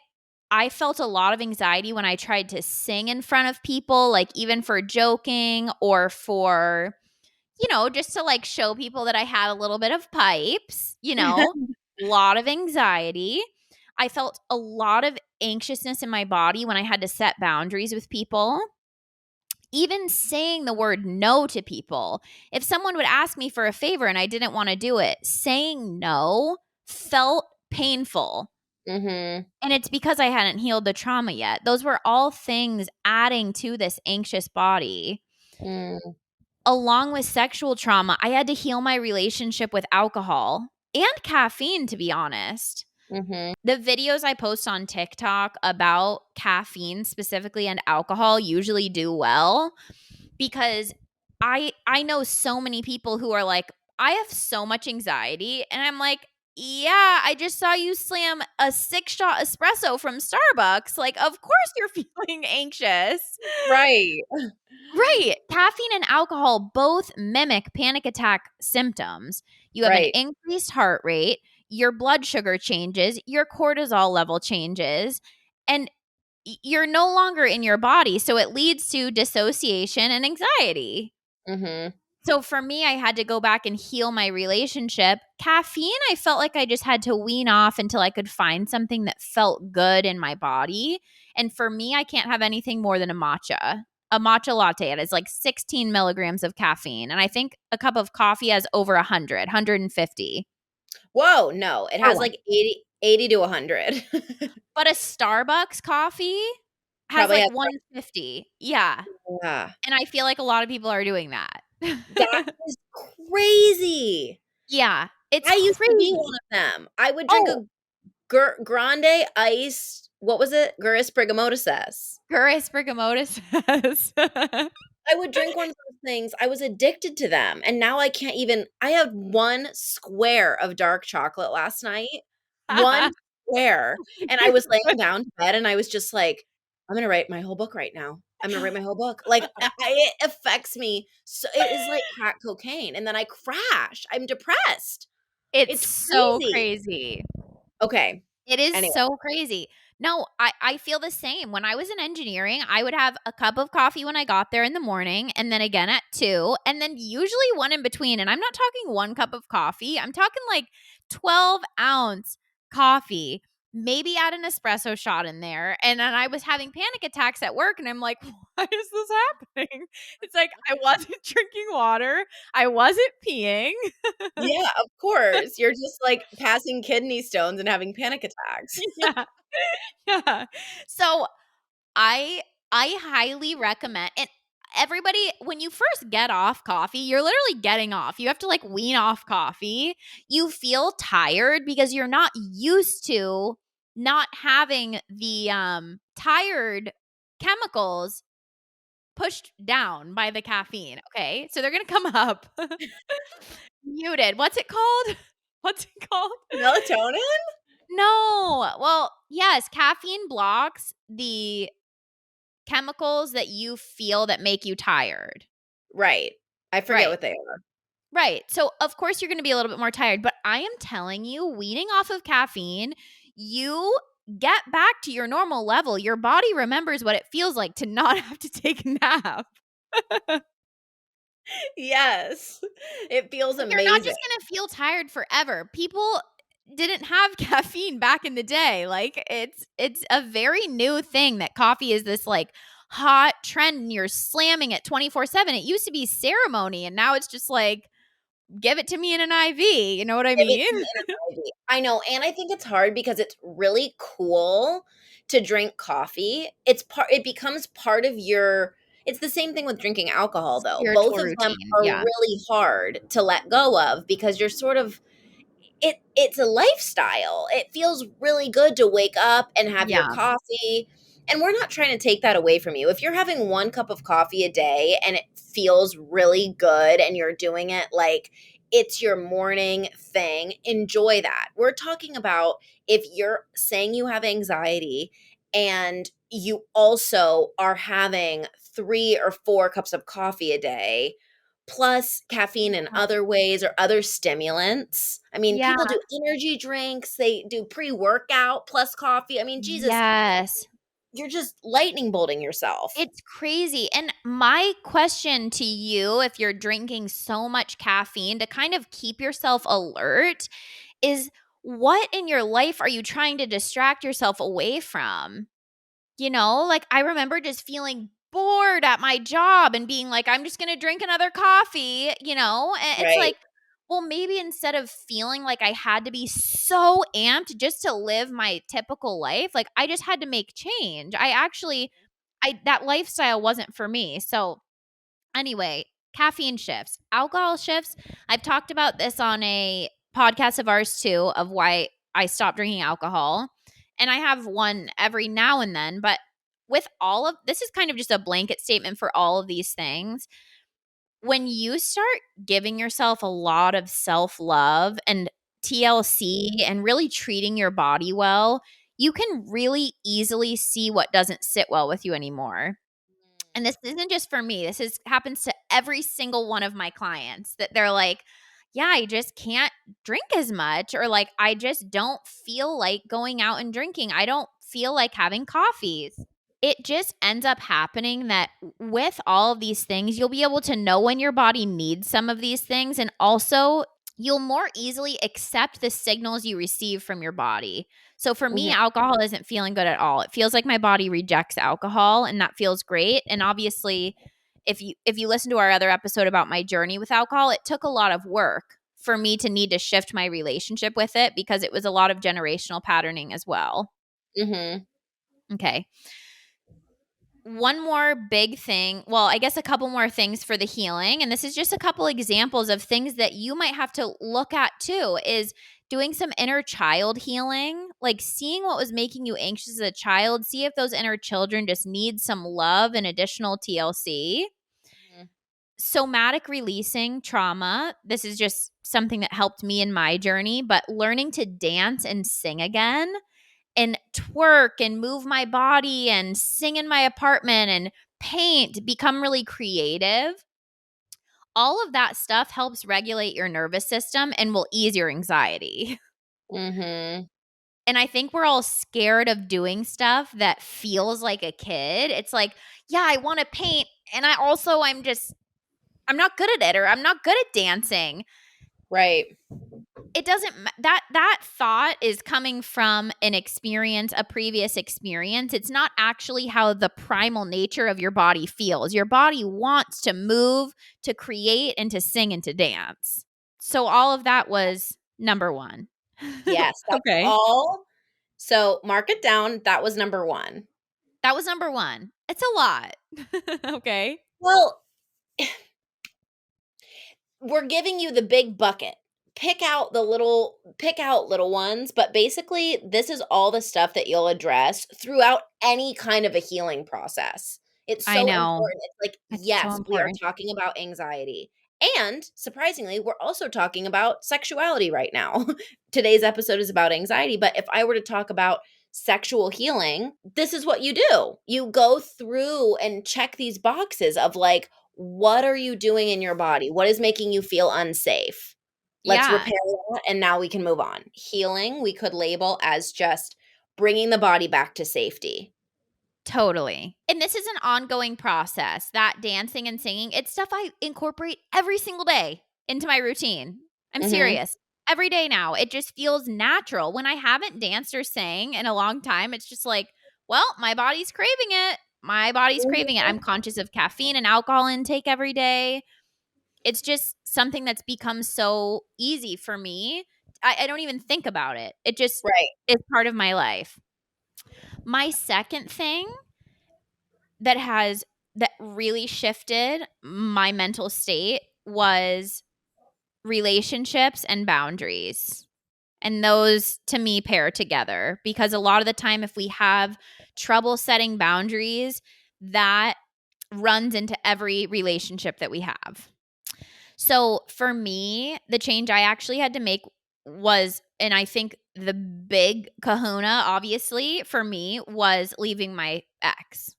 Speaker 1: I felt a lot of anxiety when I tried to sing in front of people, like even for joking or for, just to like show people that I had a little bit of pipes, lot of anxiety. I felt a lot of anxiousness in my body when I had to set boundaries with people. Even saying the word no to people. If someone would ask me for a favor and I didn't want to do it, saying no felt painful.
Speaker 2: Mhm.
Speaker 1: And it's because I hadn't healed the trauma yet. Those were all things adding to this anxious body.
Speaker 2: Mm.
Speaker 1: Along with sexual trauma, I had to heal my relationship with alcohol and caffeine, to be honest.
Speaker 2: Mhm.
Speaker 1: The videos I post on TikTok about caffeine specifically and alcohol usually do well because I know so many people who are like, I have so much anxiety, and I'm like, yeah, I just saw you slam a 6-shot espresso from Starbucks. Like, of course you're feeling anxious.
Speaker 2: Right.
Speaker 1: Right. Caffeine and alcohol both mimic panic attack symptoms. You have an
Speaker 2: Right.
Speaker 1: increased heart rate, your blood sugar changes, your cortisol level changes, and you're no longer in your body. So it leads to dissociation and anxiety.
Speaker 2: Mhm.
Speaker 1: So for me, I had to go back and heal my relationship. Caffeine, I felt like I just had to wean off until I could find something that felt good in my body. And for me, I can't have anything more than a matcha. A matcha latte. It is like 16 milligrams of caffeine. And I think a cup of coffee has over 100, 150.
Speaker 2: Whoa, no, it
Speaker 1: For
Speaker 2: has
Speaker 1: one.
Speaker 2: like 80 to 100.
Speaker 1: But a Starbucks coffee has
Speaker 2: Probably
Speaker 1: like
Speaker 2: has
Speaker 1: 150. Yeah.
Speaker 2: yeah.
Speaker 1: And I feel like a lot of people are doing that.
Speaker 2: That is crazy.
Speaker 1: Yeah. It's
Speaker 2: I used to be
Speaker 1: crazy.
Speaker 2: one of them. I would drink
Speaker 1: Oh,
Speaker 2: a grande iced what was it? Guris Brigamotus.
Speaker 1: Gurus Brigamotus says.
Speaker 2: I would drink one of those things. I was addicted to them, and now I can't even I had 1 square of dark chocolate last night. 1 square, and I was laying down to bed, and I was just like, "I'm gonna write my whole book right now. I'm gonna write my whole book." Like, it affects me so it is like crack cocaine, and then I crash. I'm depressed.
Speaker 1: It's
Speaker 2: It's
Speaker 1: so
Speaker 2: crazy.
Speaker 1: crazy.
Speaker 2: Okay.
Speaker 1: It is
Speaker 2: Anyway.
Speaker 1: so crazy. No, I feel the same. When I was in engineering, I would have a cup of coffee when I got there in the morning and then again at 2 and then usually one in between. And I'm not talking 1 cup of coffee. I'm talking like 12-ounce coffee, maybe add an espresso shot in there. And then I was having panic attacks at work and I'm like, why is this happening? It's like I wasn't drinking water. I wasn't peeing.
Speaker 2: Yeah, of course. You're just, like, passing kidney stones and having panic attacks.
Speaker 1: Yeah. Yeah. So I I highly recommend and everybody when you first get off coffee, you're literally getting off. You have to like wean off coffee. You feel tired because you're not used to not having the tired chemicals pushed down by the caffeine, okay? So they're going to come up. Muted. What's it called? What's it called?
Speaker 2: Melatonin?
Speaker 1: No. Well, yes, caffeine blocks the chemicals that you feel that make you tired.
Speaker 2: Right. I forget
Speaker 1: Right.
Speaker 2: what they are.
Speaker 1: Right. So, of course, you're going to be a little bit more tired, but I am telling you, weaning off of caffeine, you get back to your normal level. Your body remembers what it feels like to not have to take a nap.
Speaker 2: Yes. It feels
Speaker 1: Like, you're not
Speaker 2: amazing.
Speaker 1: just going to feel tired forever. People didn't have caffeine back in the day. Like it's a very new thing that coffee is this like hot trend and you're slamming it 24/7. It used to be ceremony and now it's just like give it to me in an IV. You know what I
Speaker 2: Give it
Speaker 1: mean?
Speaker 2: to me in an IV. I know, and I think it's hard because it's really cool to drink coffee. It becomes part of your it's the same thing with drinking alcohol, though.
Speaker 1: Spiritual
Speaker 2: Both of them
Speaker 1: routine.
Speaker 2: are
Speaker 1: Yeah.
Speaker 2: really hard to let go of because you're sort of it's a lifestyle. It feels really good to wake up and have your
Speaker 1: Yeah.
Speaker 2: coffee, and we're not trying to take that away from you. If you're having 1 cup of coffee a day and it feels really good and you're doing it like it's your morning thing, enjoy that. We're talking about if you're saying you have anxiety and you also are having 3 or 4 cups of coffee a day, plus caffeine in other ways or other stimulants. I mean,
Speaker 1: Yeah.
Speaker 2: people do energy drinks, they do pre-workout plus coffee. I mean, Jesus,
Speaker 1: Yes.
Speaker 2: you're just lightning bolting yourself.
Speaker 1: It's crazy. And my question to you, if you're drinking so much caffeine to kind of keep yourself alert, is what in your life are you trying to distract yourself away from? You know, like I remember just feeling bored at my job and being like, I'm just going to drink another coffee, and it's
Speaker 2: Right.
Speaker 1: like, well, maybe instead of feeling like I had to be so amped just to live my typical life, like I just had to make change. That lifestyle wasn't for me. So anyway, caffeine shifts, alcohol shifts. I've talked about this on a podcast of ours too, of why I stopped drinking alcohol. And I have one every now and then, but with all of this is kind of just a blanket statement for all of these things. When you start giving yourself a lot of self-love and TLC and really treating your body well, you can really easily see what doesn't sit well with you anymore. And this isn't just for me. Happens to every single one of my clients that they're like, yeah, I just can't drink as much, or like, I just don't feel like going out and drinking. I don't feel like having coffees. It just ends up happening that with all of these things, you'll be able to know when your body needs some of these things. And also, you'll more easily accept the signals you receive from your body. So for me,
Speaker 2: Mhm.
Speaker 1: alcohol isn't feeling good at all. It feels like my body rejects alcohol, and that feels great. And obviously, if you listen to our other episode about my journey with alcohol, it took a lot of work for me to need to shift my relationship with it because it was a lot of generational patterning as well.
Speaker 2: Mhm.
Speaker 1: Okay. One more big thing, well, I guess a couple more things for the healing, and this is just a couple examples of things that you might have to look at too, is doing some inner child healing, like seeing what was making you anxious as a child, see if those inner children just need some love and additional TLC.
Speaker 2: Mhm.
Speaker 1: Somatic releasing trauma. This is just something that helped me in my journey, but learning to dance and sing again and twerk and move my body and sing in my apartment and paint, become really creative. All of that stuff helps regulate your nervous system and will ease your anxiety.
Speaker 2: Mhm.
Speaker 1: And I think we're all scared of doing stuff that feels like a kid. It's like, yeah, I want to paint. And I'm not good at it, or I'm not good at dancing.
Speaker 2: Right.
Speaker 1: It doesn't that thought is coming from a previous experience. It's not actually how the primal nature of your body feels. Your body wants to move, to create, and to sing and to dance. So all of that was number 1.
Speaker 2: Yes, that's
Speaker 1: Okay.
Speaker 2: all. So mark it down. That was number 1.
Speaker 1: That was number 1. It's a lot. Okay.
Speaker 2: Well, we're giving you the big bucket. Pick out little ones, but basically this is all the stuff that you'll address throughout any kind of a healing process. It's
Speaker 1: I
Speaker 2: so
Speaker 1: know.
Speaker 2: important. It's like,
Speaker 1: It's so
Speaker 2: yes, we are
Speaker 1: important.
Speaker 2: talking about anxiety. And surprisingly, we're also talking about sexuality right now. Today's episode is about anxiety, but if I were to talk about sexual healing, this is what you do. You go through and check these boxes of like, what are you doing in your body? What is making you feel unsafe? Let's
Speaker 1: Yeah.
Speaker 2: repair that, and now we can move on. Healing, we could label as just bringing the body back to safety.
Speaker 1: Totally. And this is an ongoing process. That dancing and singing, it's stuff I incorporate every single day into my routine. I'm
Speaker 2: Mhm.
Speaker 1: serious. Every day now. It just feels natural. When I haven't danced or sang in a long time, it's just like, well, my body's craving it. My body's craving it. I'm conscious of caffeine and alcohol intake every day. It's just something that's become so easy for me. I don't even think about it. It just
Speaker 2: Right.
Speaker 1: is part of my life. My second thing that really shifted my mental state was relationships and boundaries. And those to me pair together because a lot of the time, if we have trouble setting boundaries, that runs into every relationship that we have. So for me, the change I actually had to make was, and I think the big kahuna, obviously, for me was leaving my ex.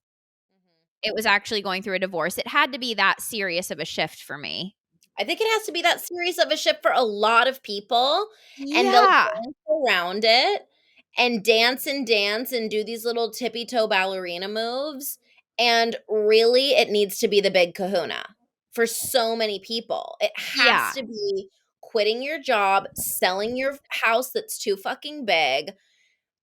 Speaker 1: It was actually going through a divorce. It had to be that serious of a shift for me.
Speaker 2: I think it has to be that serious of a shift for a lot of people, and they'll
Speaker 1: Yeah.
Speaker 2: dance around it and dance and do these little tippy toe ballerina moves, and really it needs to be the big kahuna for so many people. It has
Speaker 1: Yeah.
Speaker 2: to be quitting your job, selling your house that's too fucking big,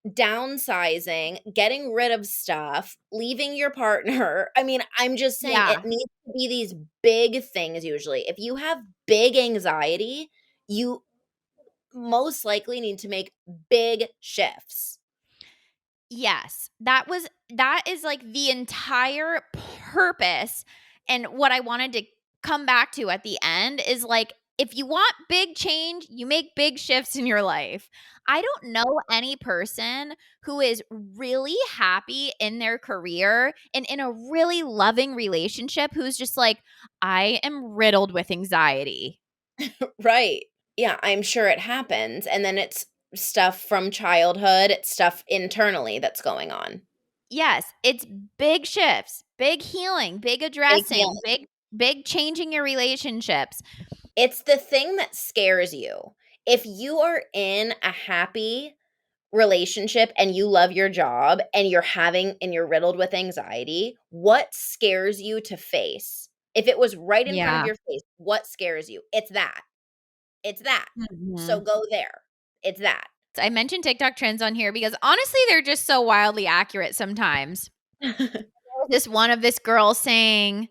Speaker 2: downsizing, getting rid of stuff, leaving your partner. I mean, I'm just saying it
Speaker 1: Yeah.
Speaker 2: needs to be these big things usually. If you have big anxiety, you most likely need to make big shifts.
Speaker 1: Yes. That is like the entire purpose, and what I wanted to come back to at the end is like, if you want big change, you make big shifts in your life. I don't know any person who is really happy in their career and in a really loving relationship who's just like, I am riddled with anxiety.
Speaker 2: Right. Yeah, I'm sure it happens. And then it's stuff from childhood, it's stuff internally that's going on.
Speaker 1: Yes, it's big shifts, big healing, big
Speaker 2: Big
Speaker 1: addressing,
Speaker 2: healing.
Speaker 1: big changing your relationships.
Speaker 2: It's the thing that scares you. If you are in a happy relationship and you love your job and you're riddled with anxiety, what scares you to face? If it was right in front of
Speaker 1: Yeah.
Speaker 2: your face, what scares you? It's that. It's that. So
Speaker 1: Mhm.
Speaker 2: go there. It's that.
Speaker 1: I mentioned TikTok trends on here because honestly, they're just so wildly accurate sometimes. This one of this girl saying,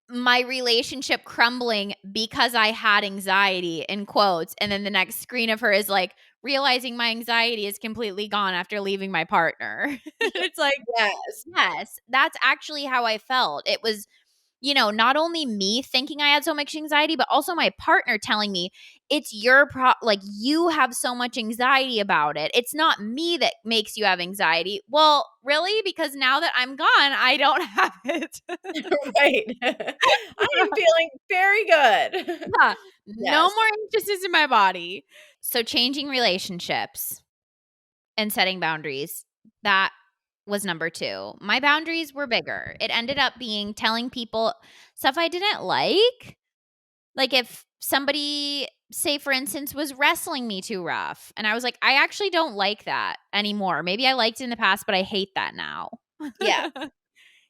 Speaker 1: "My relationship crumbling because I had anxiety," in quotes, and then the next screen of her is like, "Realizing my anxiety is completely gone after leaving my partner." It's like,
Speaker 2: Yes.
Speaker 1: yes, that's actually how I felt. It was, not only me thinking I had so much anxiety, but also my partner telling me, it's your like, you have so much anxiety about it. It's not me that makes you have anxiety. Well, really? Because now that I'm gone, I don't have it.
Speaker 2: Right. I am feeling very good.
Speaker 1: Yeah. No
Speaker 2: Yes.
Speaker 1: more anxiousness in my body. So changing relationships and setting boundaries. That was number 2. My boundaries were bigger. It ended up being telling people stuff I didn't like. Like if somebody, say for instance, was wrestling me too rough, and I was like, I actually don't like that anymore. Maybe I liked it in the past, but I hate that now.
Speaker 2: Yeah.
Speaker 1: Yeah.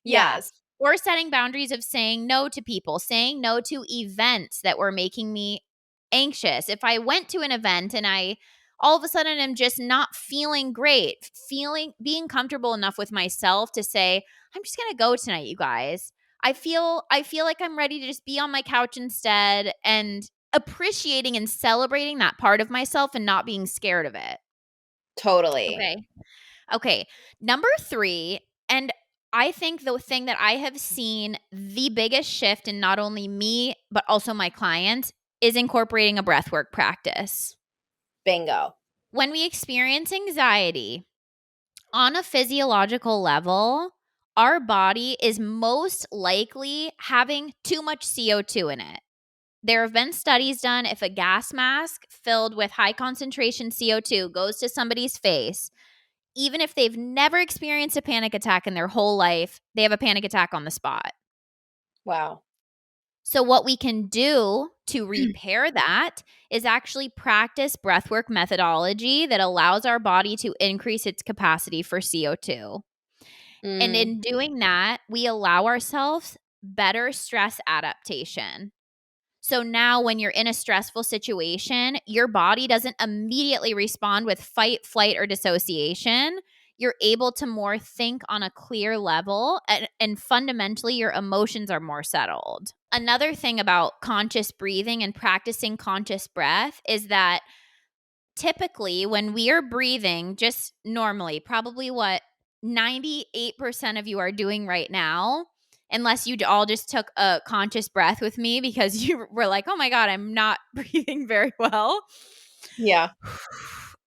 Speaker 2: Yes.
Speaker 1: Or setting boundaries of saying no to people, saying no to events that were making me anxious. If I went to an event and I all of a sudden am just not feeling great, being comfortable enough with myself to say, I'm just going to go tonight, you guys. I feel like I'm ready to just be on my couch instead, and appreciating and celebrating that part of myself and not being scared of it.
Speaker 2: Totally.
Speaker 1: Okay. Okay. Number 3, and I think the thing that I have seen the biggest shift in not only me, but also my clients is incorporating a breathwork practice.
Speaker 2: Bingo.
Speaker 1: When we experience anxiety on a physiological level, our body is most likely having too much CO2 in it. There have been studies done if a gas mask filled with high concentration CO2 goes to somebody's face, even if they've never experienced a panic attack in their whole life, they have a panic attack on the spot.
Speaker 2: Wow.
Speaker 1: So, what we can do to repair that is actually practice breathwork methodology that allows our body to increase its capacity for CO2. And
Speaker 2: Mm,
Speaker 1: in doing that, we allow ourselves better stress adaptation. So now when you're in a stressful situation, your body doesn't immediately respond with fight, flight, or dissociation. You're able to more think on a clear level, and fundamentally, your emotions are more settled. Another thing about conscious breathing and practicing conscious breath is that typically when we are breathing just normally, probably what 98% of you are doing right now, unless you all just took a conscious breath with me because you were like, oh my God, I'm not breathing very well,
Speaker 2: yeah.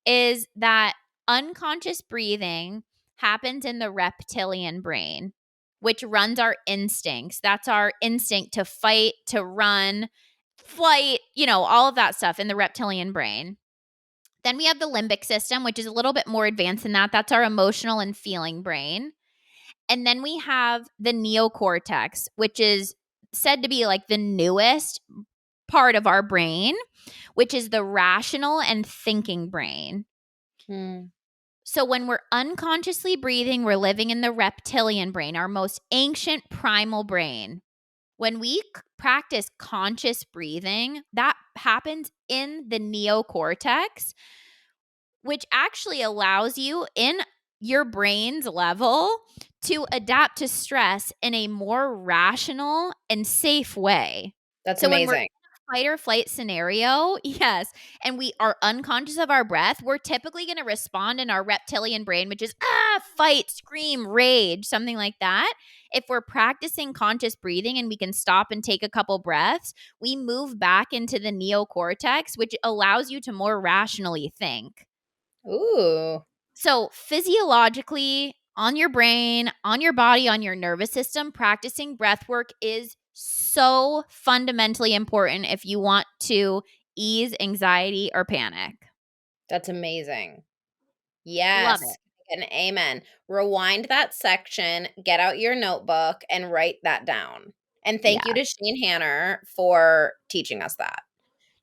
Speaker 1: is that unconscious breathing happens in the reptilian brain, which runs our instincts. That's our instinct to fight, to run, flight, all of that stuff in the reptilian brain. Then we have the limbic system, which is a little bit more advanced than that. That's our emotional and feeling brain. And then we have the neocortex, which is said to be like the newest. part of our brain, which is the rational and thinking brain.
Speaker 2: Hmm.
Speaker 1: So when we're unconsciously breathing, we're living in the reptilian brain, our most ancient primal brain. When we practice conscious breathing, that happens in the neocortex, which actually allows you in your brain's level to adapt to stress in a more rational and safe way.
Speaker 2: That's
Speaker 1: So when we're
Speaker 2: amazing.
Speaker 1: in a fight or flight scenario, yes, and we are unconscious of our breath, we're typically going to respond in our reptilian brain, which is fight, scream, rage, something like that. If we're practicing conscious breathing and we can stop and take a couple breaths, we move back into the neocortex, which allows you to more rationally think.
Speaker 2: Ooh,
Speaker 1: So, physiologically, on your brain, on your body, on your nervous system, practicing breath work is so fundamentally important if you want to ease anxiety or panic.
Speaker 2: that's amazing.
Speaker 1: Love it.
Speaker 2: Yes. And amen. Rewind that section, get out your notebook, and write that down. And thank you
Speaker 1: Yeah.
Speaker 2: to Shane Hanner for teaching us that.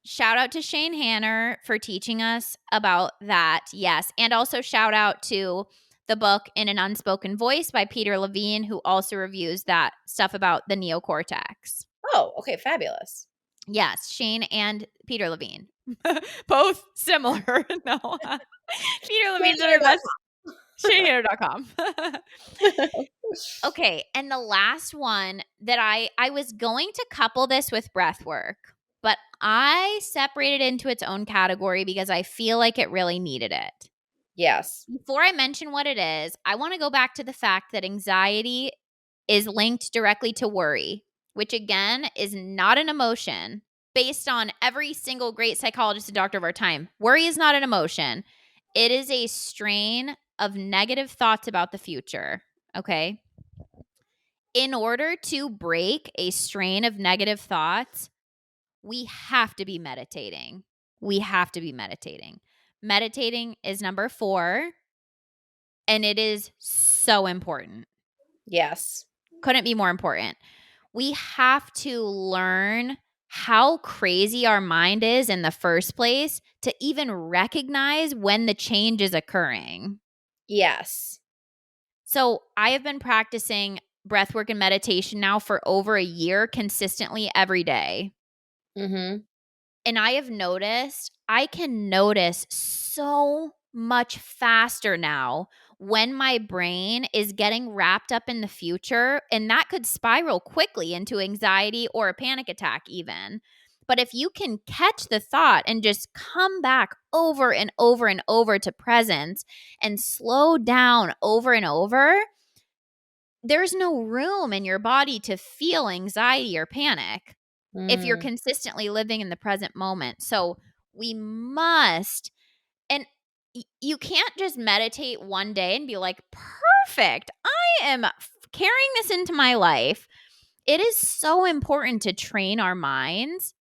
Speaker 1: Shout out to Shane Hanner for teaching us about that. Yes. And also shout out to the book In an Unspoken Voice by Peter Levine, who also reviews that stuff about the neocortex.
Speaker 2: Oh, okay, fabulous.
Speaker 1: Yes, Shane and Peter Levine. Both similar. No. Peter Levine's one of the best. ShaneHater.com. Okay, and the last one that I was going to couple this with breath work, but I separated into its own category because I feel like it really needed it.
Speaker 2: Yes.
Speaker 1: Before I mention what it is, I want to go back to the fact that anxiety is linked directly to worry, which again is not an emotion. Based on every single great psychologist and doctor of our time, worry is not an emotion. It is a strain of negative thoughts about the future. Okay. In order to break a strain of negative thoughts, we have to be meditating. We have to be meditating. Meditating is number 4, and it is so important.
Speaker 2: Yes.
Speaker 1: Couldn't be more important. We have to learn how crazy our mind is in the first place to even recognize when the change is occurring.
Speaker 2: Yes.
Speaker 1: So, I have been practicing breath work and meditation now for over a year consistently every day.
Speaker 2: Mm-hmm.
Speaker 1: And I have noticed I can notice so much faster now when my brain is getting wrapped up in the future, and that could spiral quickly into anxiety or a panic attack, even. But if you can catch the thought and just come back over and over and over to presence and slow down over and over, there's no room in your body to feel anxiety or panic if you're
Speaker 2: Mm.
Speaker 1: consistently living in the present moment. So we must, and you can't just meditate one day and be like, perfect, I am carrying this into my life. It is so important to train our minds.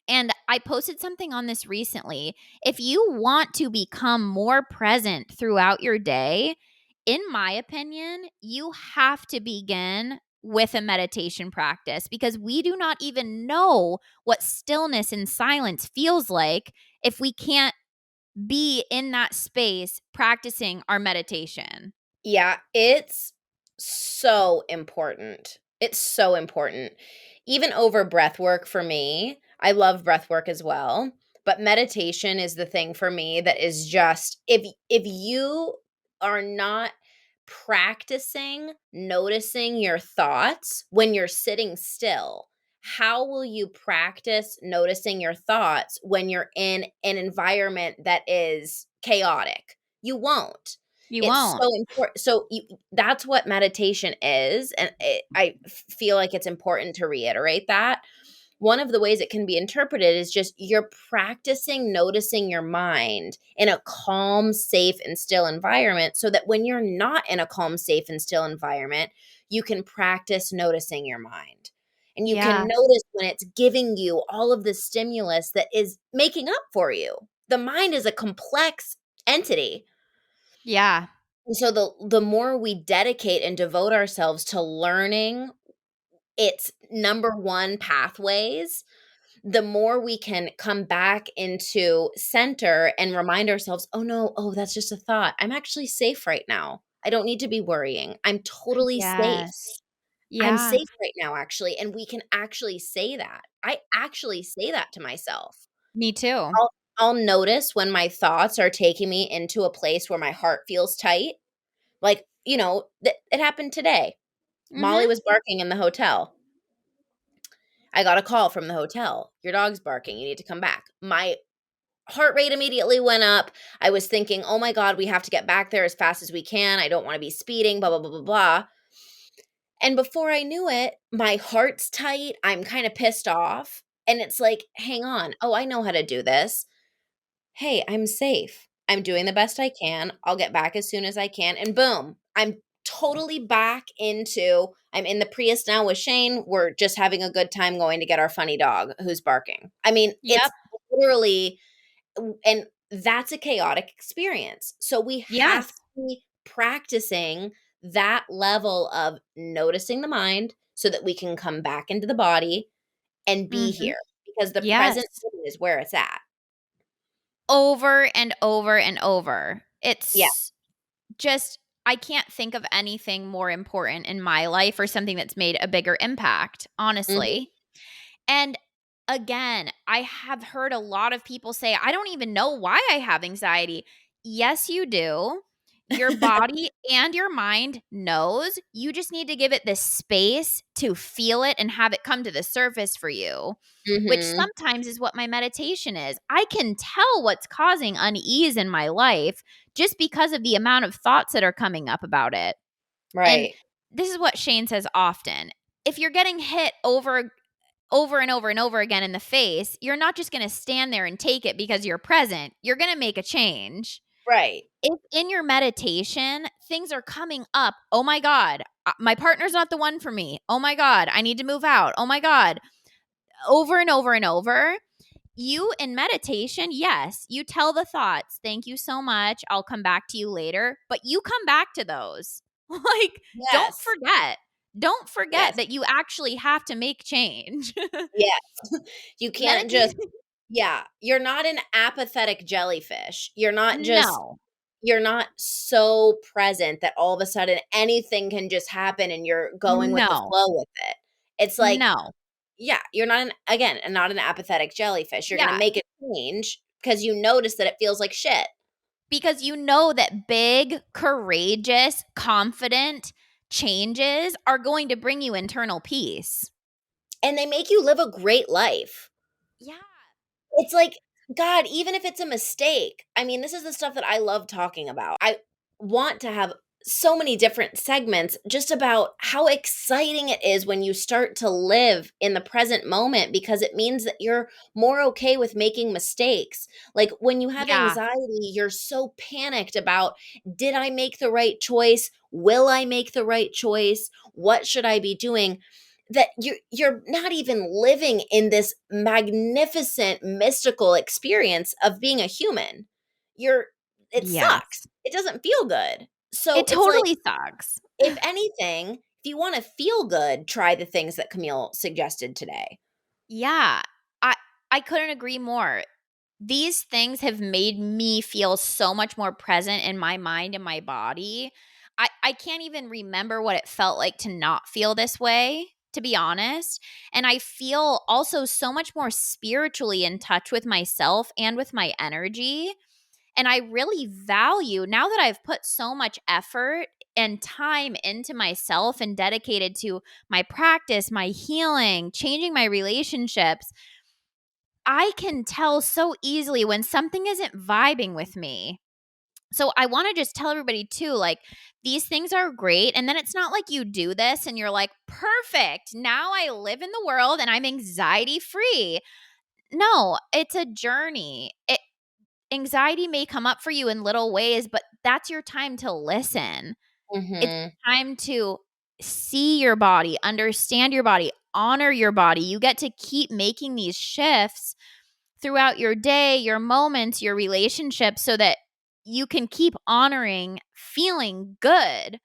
Speaker 1: And I posted something on this recently. If you want to become more present throughout your day, in my opinion, you have to begin with a meditation practice because we do not even know what stillness and silence feels like if we can't be in that space practicing our meditation.
Speaker 2: Yeah, it's so important. It's so important. Even over breath work for me, I love breath work as well, but meditation is the thing for me that is just if you are not practicing noticing your thoughts when you're sitting still, how will you practice noticing your thoughts when you're in an environment that is chaotic? You won't.
Speaker 1: You
Speaker 2: It's
Speaker 1: won't.
Speaker 2: so important. So that's what meditation is, and feel like it's important to reiterate that. One of the ways it can be interpreted is just you're practicing noticing your mind in a calm, safe, and still environment so that when you're not in a calm, safe, and still environment, you can practice noticing your mind. And you can
Speaker 1: Yeah.
Speaker 2: notice when it's giving you all of the stimulus that is making up for you. The mind is a complex entity.
Speaker 1: Yeah.
Speaker 2: And so the more we dedicate and devote ourselves to learning its number one pathways, the more we can come back into center and remind ourselves, oh no, oh, that's just a thought. I'm actually safe right now. I don't need to be worrying. I'm totally safe.
Speaker 1: Yes.
Speaker 2: I'm
Speaker 1: Yeah.
Speaker 2: safe right now, actually. And we can actually say that. I actually say that to myself.
Speaker 1: Me too.
Speaker 2: I'll notice when my thoughts are taking me into a place where my heart feels tight. Like, it happened today. Molly
Speaker 1: Mhm.
Speaker 2: was barking in the hotel. I got a call from the hotel. Your dog's barking. You need to come back. My heart rate immediately went up. I was thinking, oh my God, we have to get back there as fast as we can. I don't want to be speeding, blah, blah, blah, blah, blah. And before I knew it, my heart's tight. I'm kind of pissed off. And it's like, hang on. Oh, I know how to do this. Hey, I'm safe. I'm doing the best I can. I'll get back as soon as I can. And boom, I'm totally back into I'm in the Prius now with Shane. We're just having a good time going to get our funny dog who's barking. I mean, it's
Speaker 1: Yep.
Speaker 2: literally and that's a chaotic experience. So we have to
Speaker 1: Yes.
Speaker 2: be practicing that level of noticing the mind so that we can come back into the body and be
Speaker 1: Mhm.
Speaker 2: here because the present
Speaker 1: Yes.
Speaker 2: moment is where it's at.
Speaker 1: Over and over and over.
Speaker 2: Yeah.
Speaker 1: It's just I can't think of anything more important in my life or something that's made a bigger impact,
Speaker 2: Mhm.
Speaker 1: honestly. And again, I have heard a lot of people say, I don't even know why I have anxiety. Yes, you do. Your body and your mind knows. You just need to give it the space to feel it and have it come to the surface for you, which
Speaker 2: Mhm.
Speaker 1: sometimes is what my meditation is. I can tell what's causing unease in my life just because of the amount of thoughts that are coming up about it. And
Speaker 2: Right.
Speaker 1: this is what Shane says often. If you're getting hit over and over and over again in the face, you're not just going to stand there and take it because you're present. You're going to make a change.
Speaker 2: Right.
Speaker 1: If in your meditation, things are coming up, oh my God, my partner's not the one for me. Oh my God, I need to move out. Oh my God, over and over and over. You in meditation, yes, you tell the thoughts, thank you so much. I'll come back to you later. But you come back to those. Like, don't
Speaker 2: Yes.
Speaker 1: forget. Don't forget
Speaker 2: Yes.
Speaker 1: that you actually have to make change.
Speaker 2: Yes. You can't just
Speaker 1: Meditate.
Speaker 2: yeah, you're not an apathetic jellyfish.
Speaker 1: No,
Speaker 2: You're not so present that all of a sudden anything can just happen and you're going with the
Speaker 1: no,
Speaker 2: flow with it. It's like,
Speaker 1: no.
Speaker 2: yeah, you're not not an apathetic jellyfish. You're gonna
Speaker 1: Yeah,
Speaker 2: make a change because you notice that it feels like shit.
Speaker 1: because you know that big, courageous, confident changes are going to bring you internal peace.
Speaker 2: And they make you live a great life.
Speaker 1: Yeah.
Speaker 2: It's like, God, even if it's a mistake, I mean, this is the stuff that I love talking about. I want to have so many different segments just about how exciting it is when you start to live in the present moment because it means that you're more okay with making mistakes. Like when you have
Speaker 1: Yeah.
Speaker 2: anxiety, you're so panicked about did I make the right choice? Will I make the right choice? What should I be doing? That you're not even living in this magnificent mystical experience of being a human. You're it
Speaker 1: Yes.
Speaker 2: sucks. It doesn't feel good. So
Speaker 1: It
Speaker 2: it's like,
Speaker 1: totally sucks.
Speaker 2: if anything, if you want to feel good, try the things that Camille suggested today.
Speaker 1: Yeah. I I couldn't agree more. These things have made me feel so much more present in my mind and my body. I can't even remember what it felt like to not feel this way, to be honest. And I feel also so much more spiritually in touch with myself and with my energy. And I really value now that I've put so much effort and time into myself and dedicated to my practice, my healing, changing my relationships. I can tell so easily when something isn't vibing with me. So I want to just tell everybody too, like, these things are great. And then it's not like you do this and you're like, perfect. Now I live in the world and I'm anxiety free. No, it's a journey. Anxiety may come up for you in little ways, but that's your time to listen. It's
Speaker 2: Mhm.
Speaker 1: time to see your body, understand your body, honor your body. You get to keep making these shifts throughout your day, your moments, your relationships so that you can keep honoring feeling good,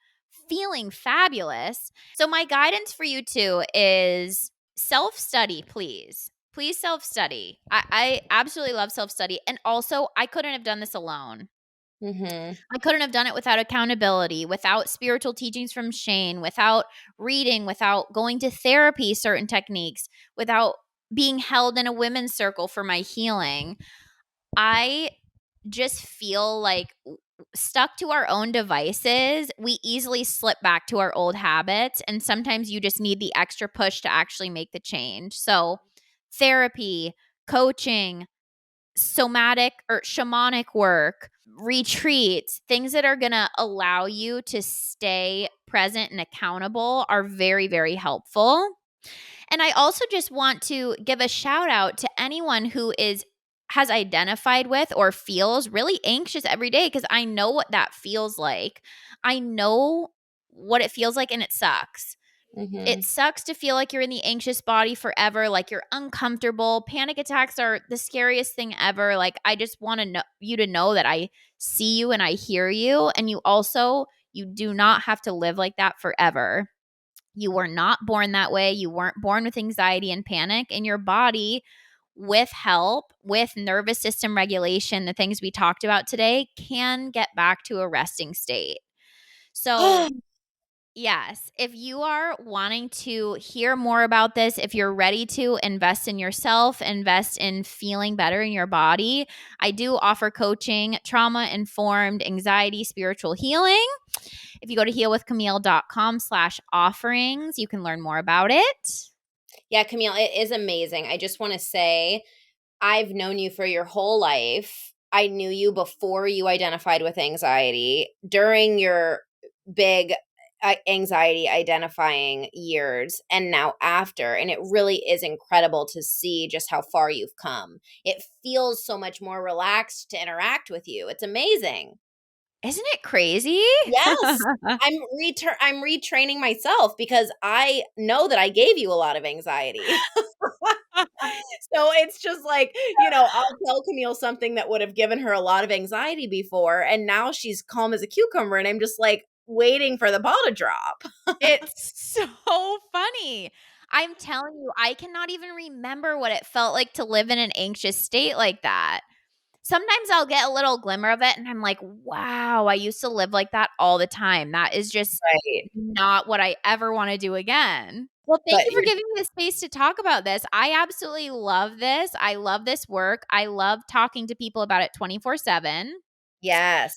Speaker 1: feeling fabulous. So, my guidance for you too is self study, please. Please self-study. I absolutely love self-study. And also, I couldn't have done this alone.
Speaker 2: Mhm.
Speaker 1: I couldn't have done it without accountability, without spiritual teachings from Shane, without reading, without going to therapy, certain techniques, without being held in a women's circle for my healing. I just feel like stuck to our own devices, we easily slip back to our old habits. And sometimes you just need the extra push to actually make the change. So, therapy, coaching, somatic or shamanic work, retreats, things that are going to allow you to stay present and accountable are very, very helpful. And I also just want to give a shout out to anyone who has identified with or feels really anxious every day, because I know what that feels like. I know what it feels like, and it sucks. It
Speaker 2: Mhm.
Speaker 1: sucks to feel like you're in the anxious body forever, like you're uncomfortable. Panic attacks are the scariest thing ever. Like, I just want to know you to know that I see you and I hear you, and you do not have to live like that forever. You were not born that way. You weren't born with anxiety and panic, and your body, with help, with nervous system regulation, the things we talked about today, can get back to a resting state. So, yes, if you are wanting to hear more about this, if you're ready to invest in yourself, invest in feeling better in your body, I do offer coaching, trauma informed anxiety, spiritual healing. If you go to healwithcamille.com/offerings, you can learn more about it.
Speaker 2: Yeah, Camille, it is amazing. I just want to say I've known you for your whole life. I knew you before you identified with anxiety, during your big anxiety identifying years, and now after. And it really is incredible to see just how far you've come. It feels so much more relaxed to interact with you. It's amazing.
Speaker 1: Isn't it crazy?
Speaker 2: Yes. I'm retraining myself because I know that I gave you a lot of anxiety. So it's just like, I'll tell Camille something that would have given her a lot of anxiety before, and now she's calm as a cucumber, and I'm just like waiting for the ball to drop.
Speaker 1: It's so funny. I'm telling you, I cannot even remember what it felt like to live in an anxious state like that. Sometimes I'll get a little glimmer of it and I'm like, wow, I used to live like that all the time. That is just
Speaker 2: Right.
Speaker 1: not what I ever want to do again. Well, thank
Speaker 2: But
Speaker 1: you for
Speaker 2: you're
Speaker 1: giving me the space to talk about this. I absolutely love this. I love this work. I love talking to people about it 24/7.
Speaker 2: Yes.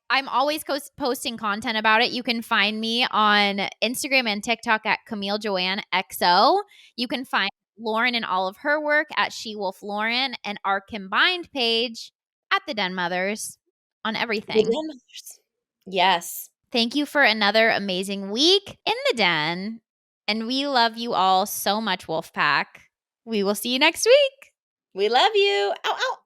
Speaker 1: I'm always posting content about it. You can find me on Instagram and TikTok at Camille Joanne XO. You can find Lauren and all of her work at She Wolf Lauren, and our combined page at the Den Mothers on
Speaker 2: The
Speaker 1: everything.
Speaker 2: Den Mothers. Yes.
Speaker 1: Thank you for another amazing week in the Den. And we love you all so much, Wolfpack. We will see you next week.
Speaker 2: We love you. Ow, ow.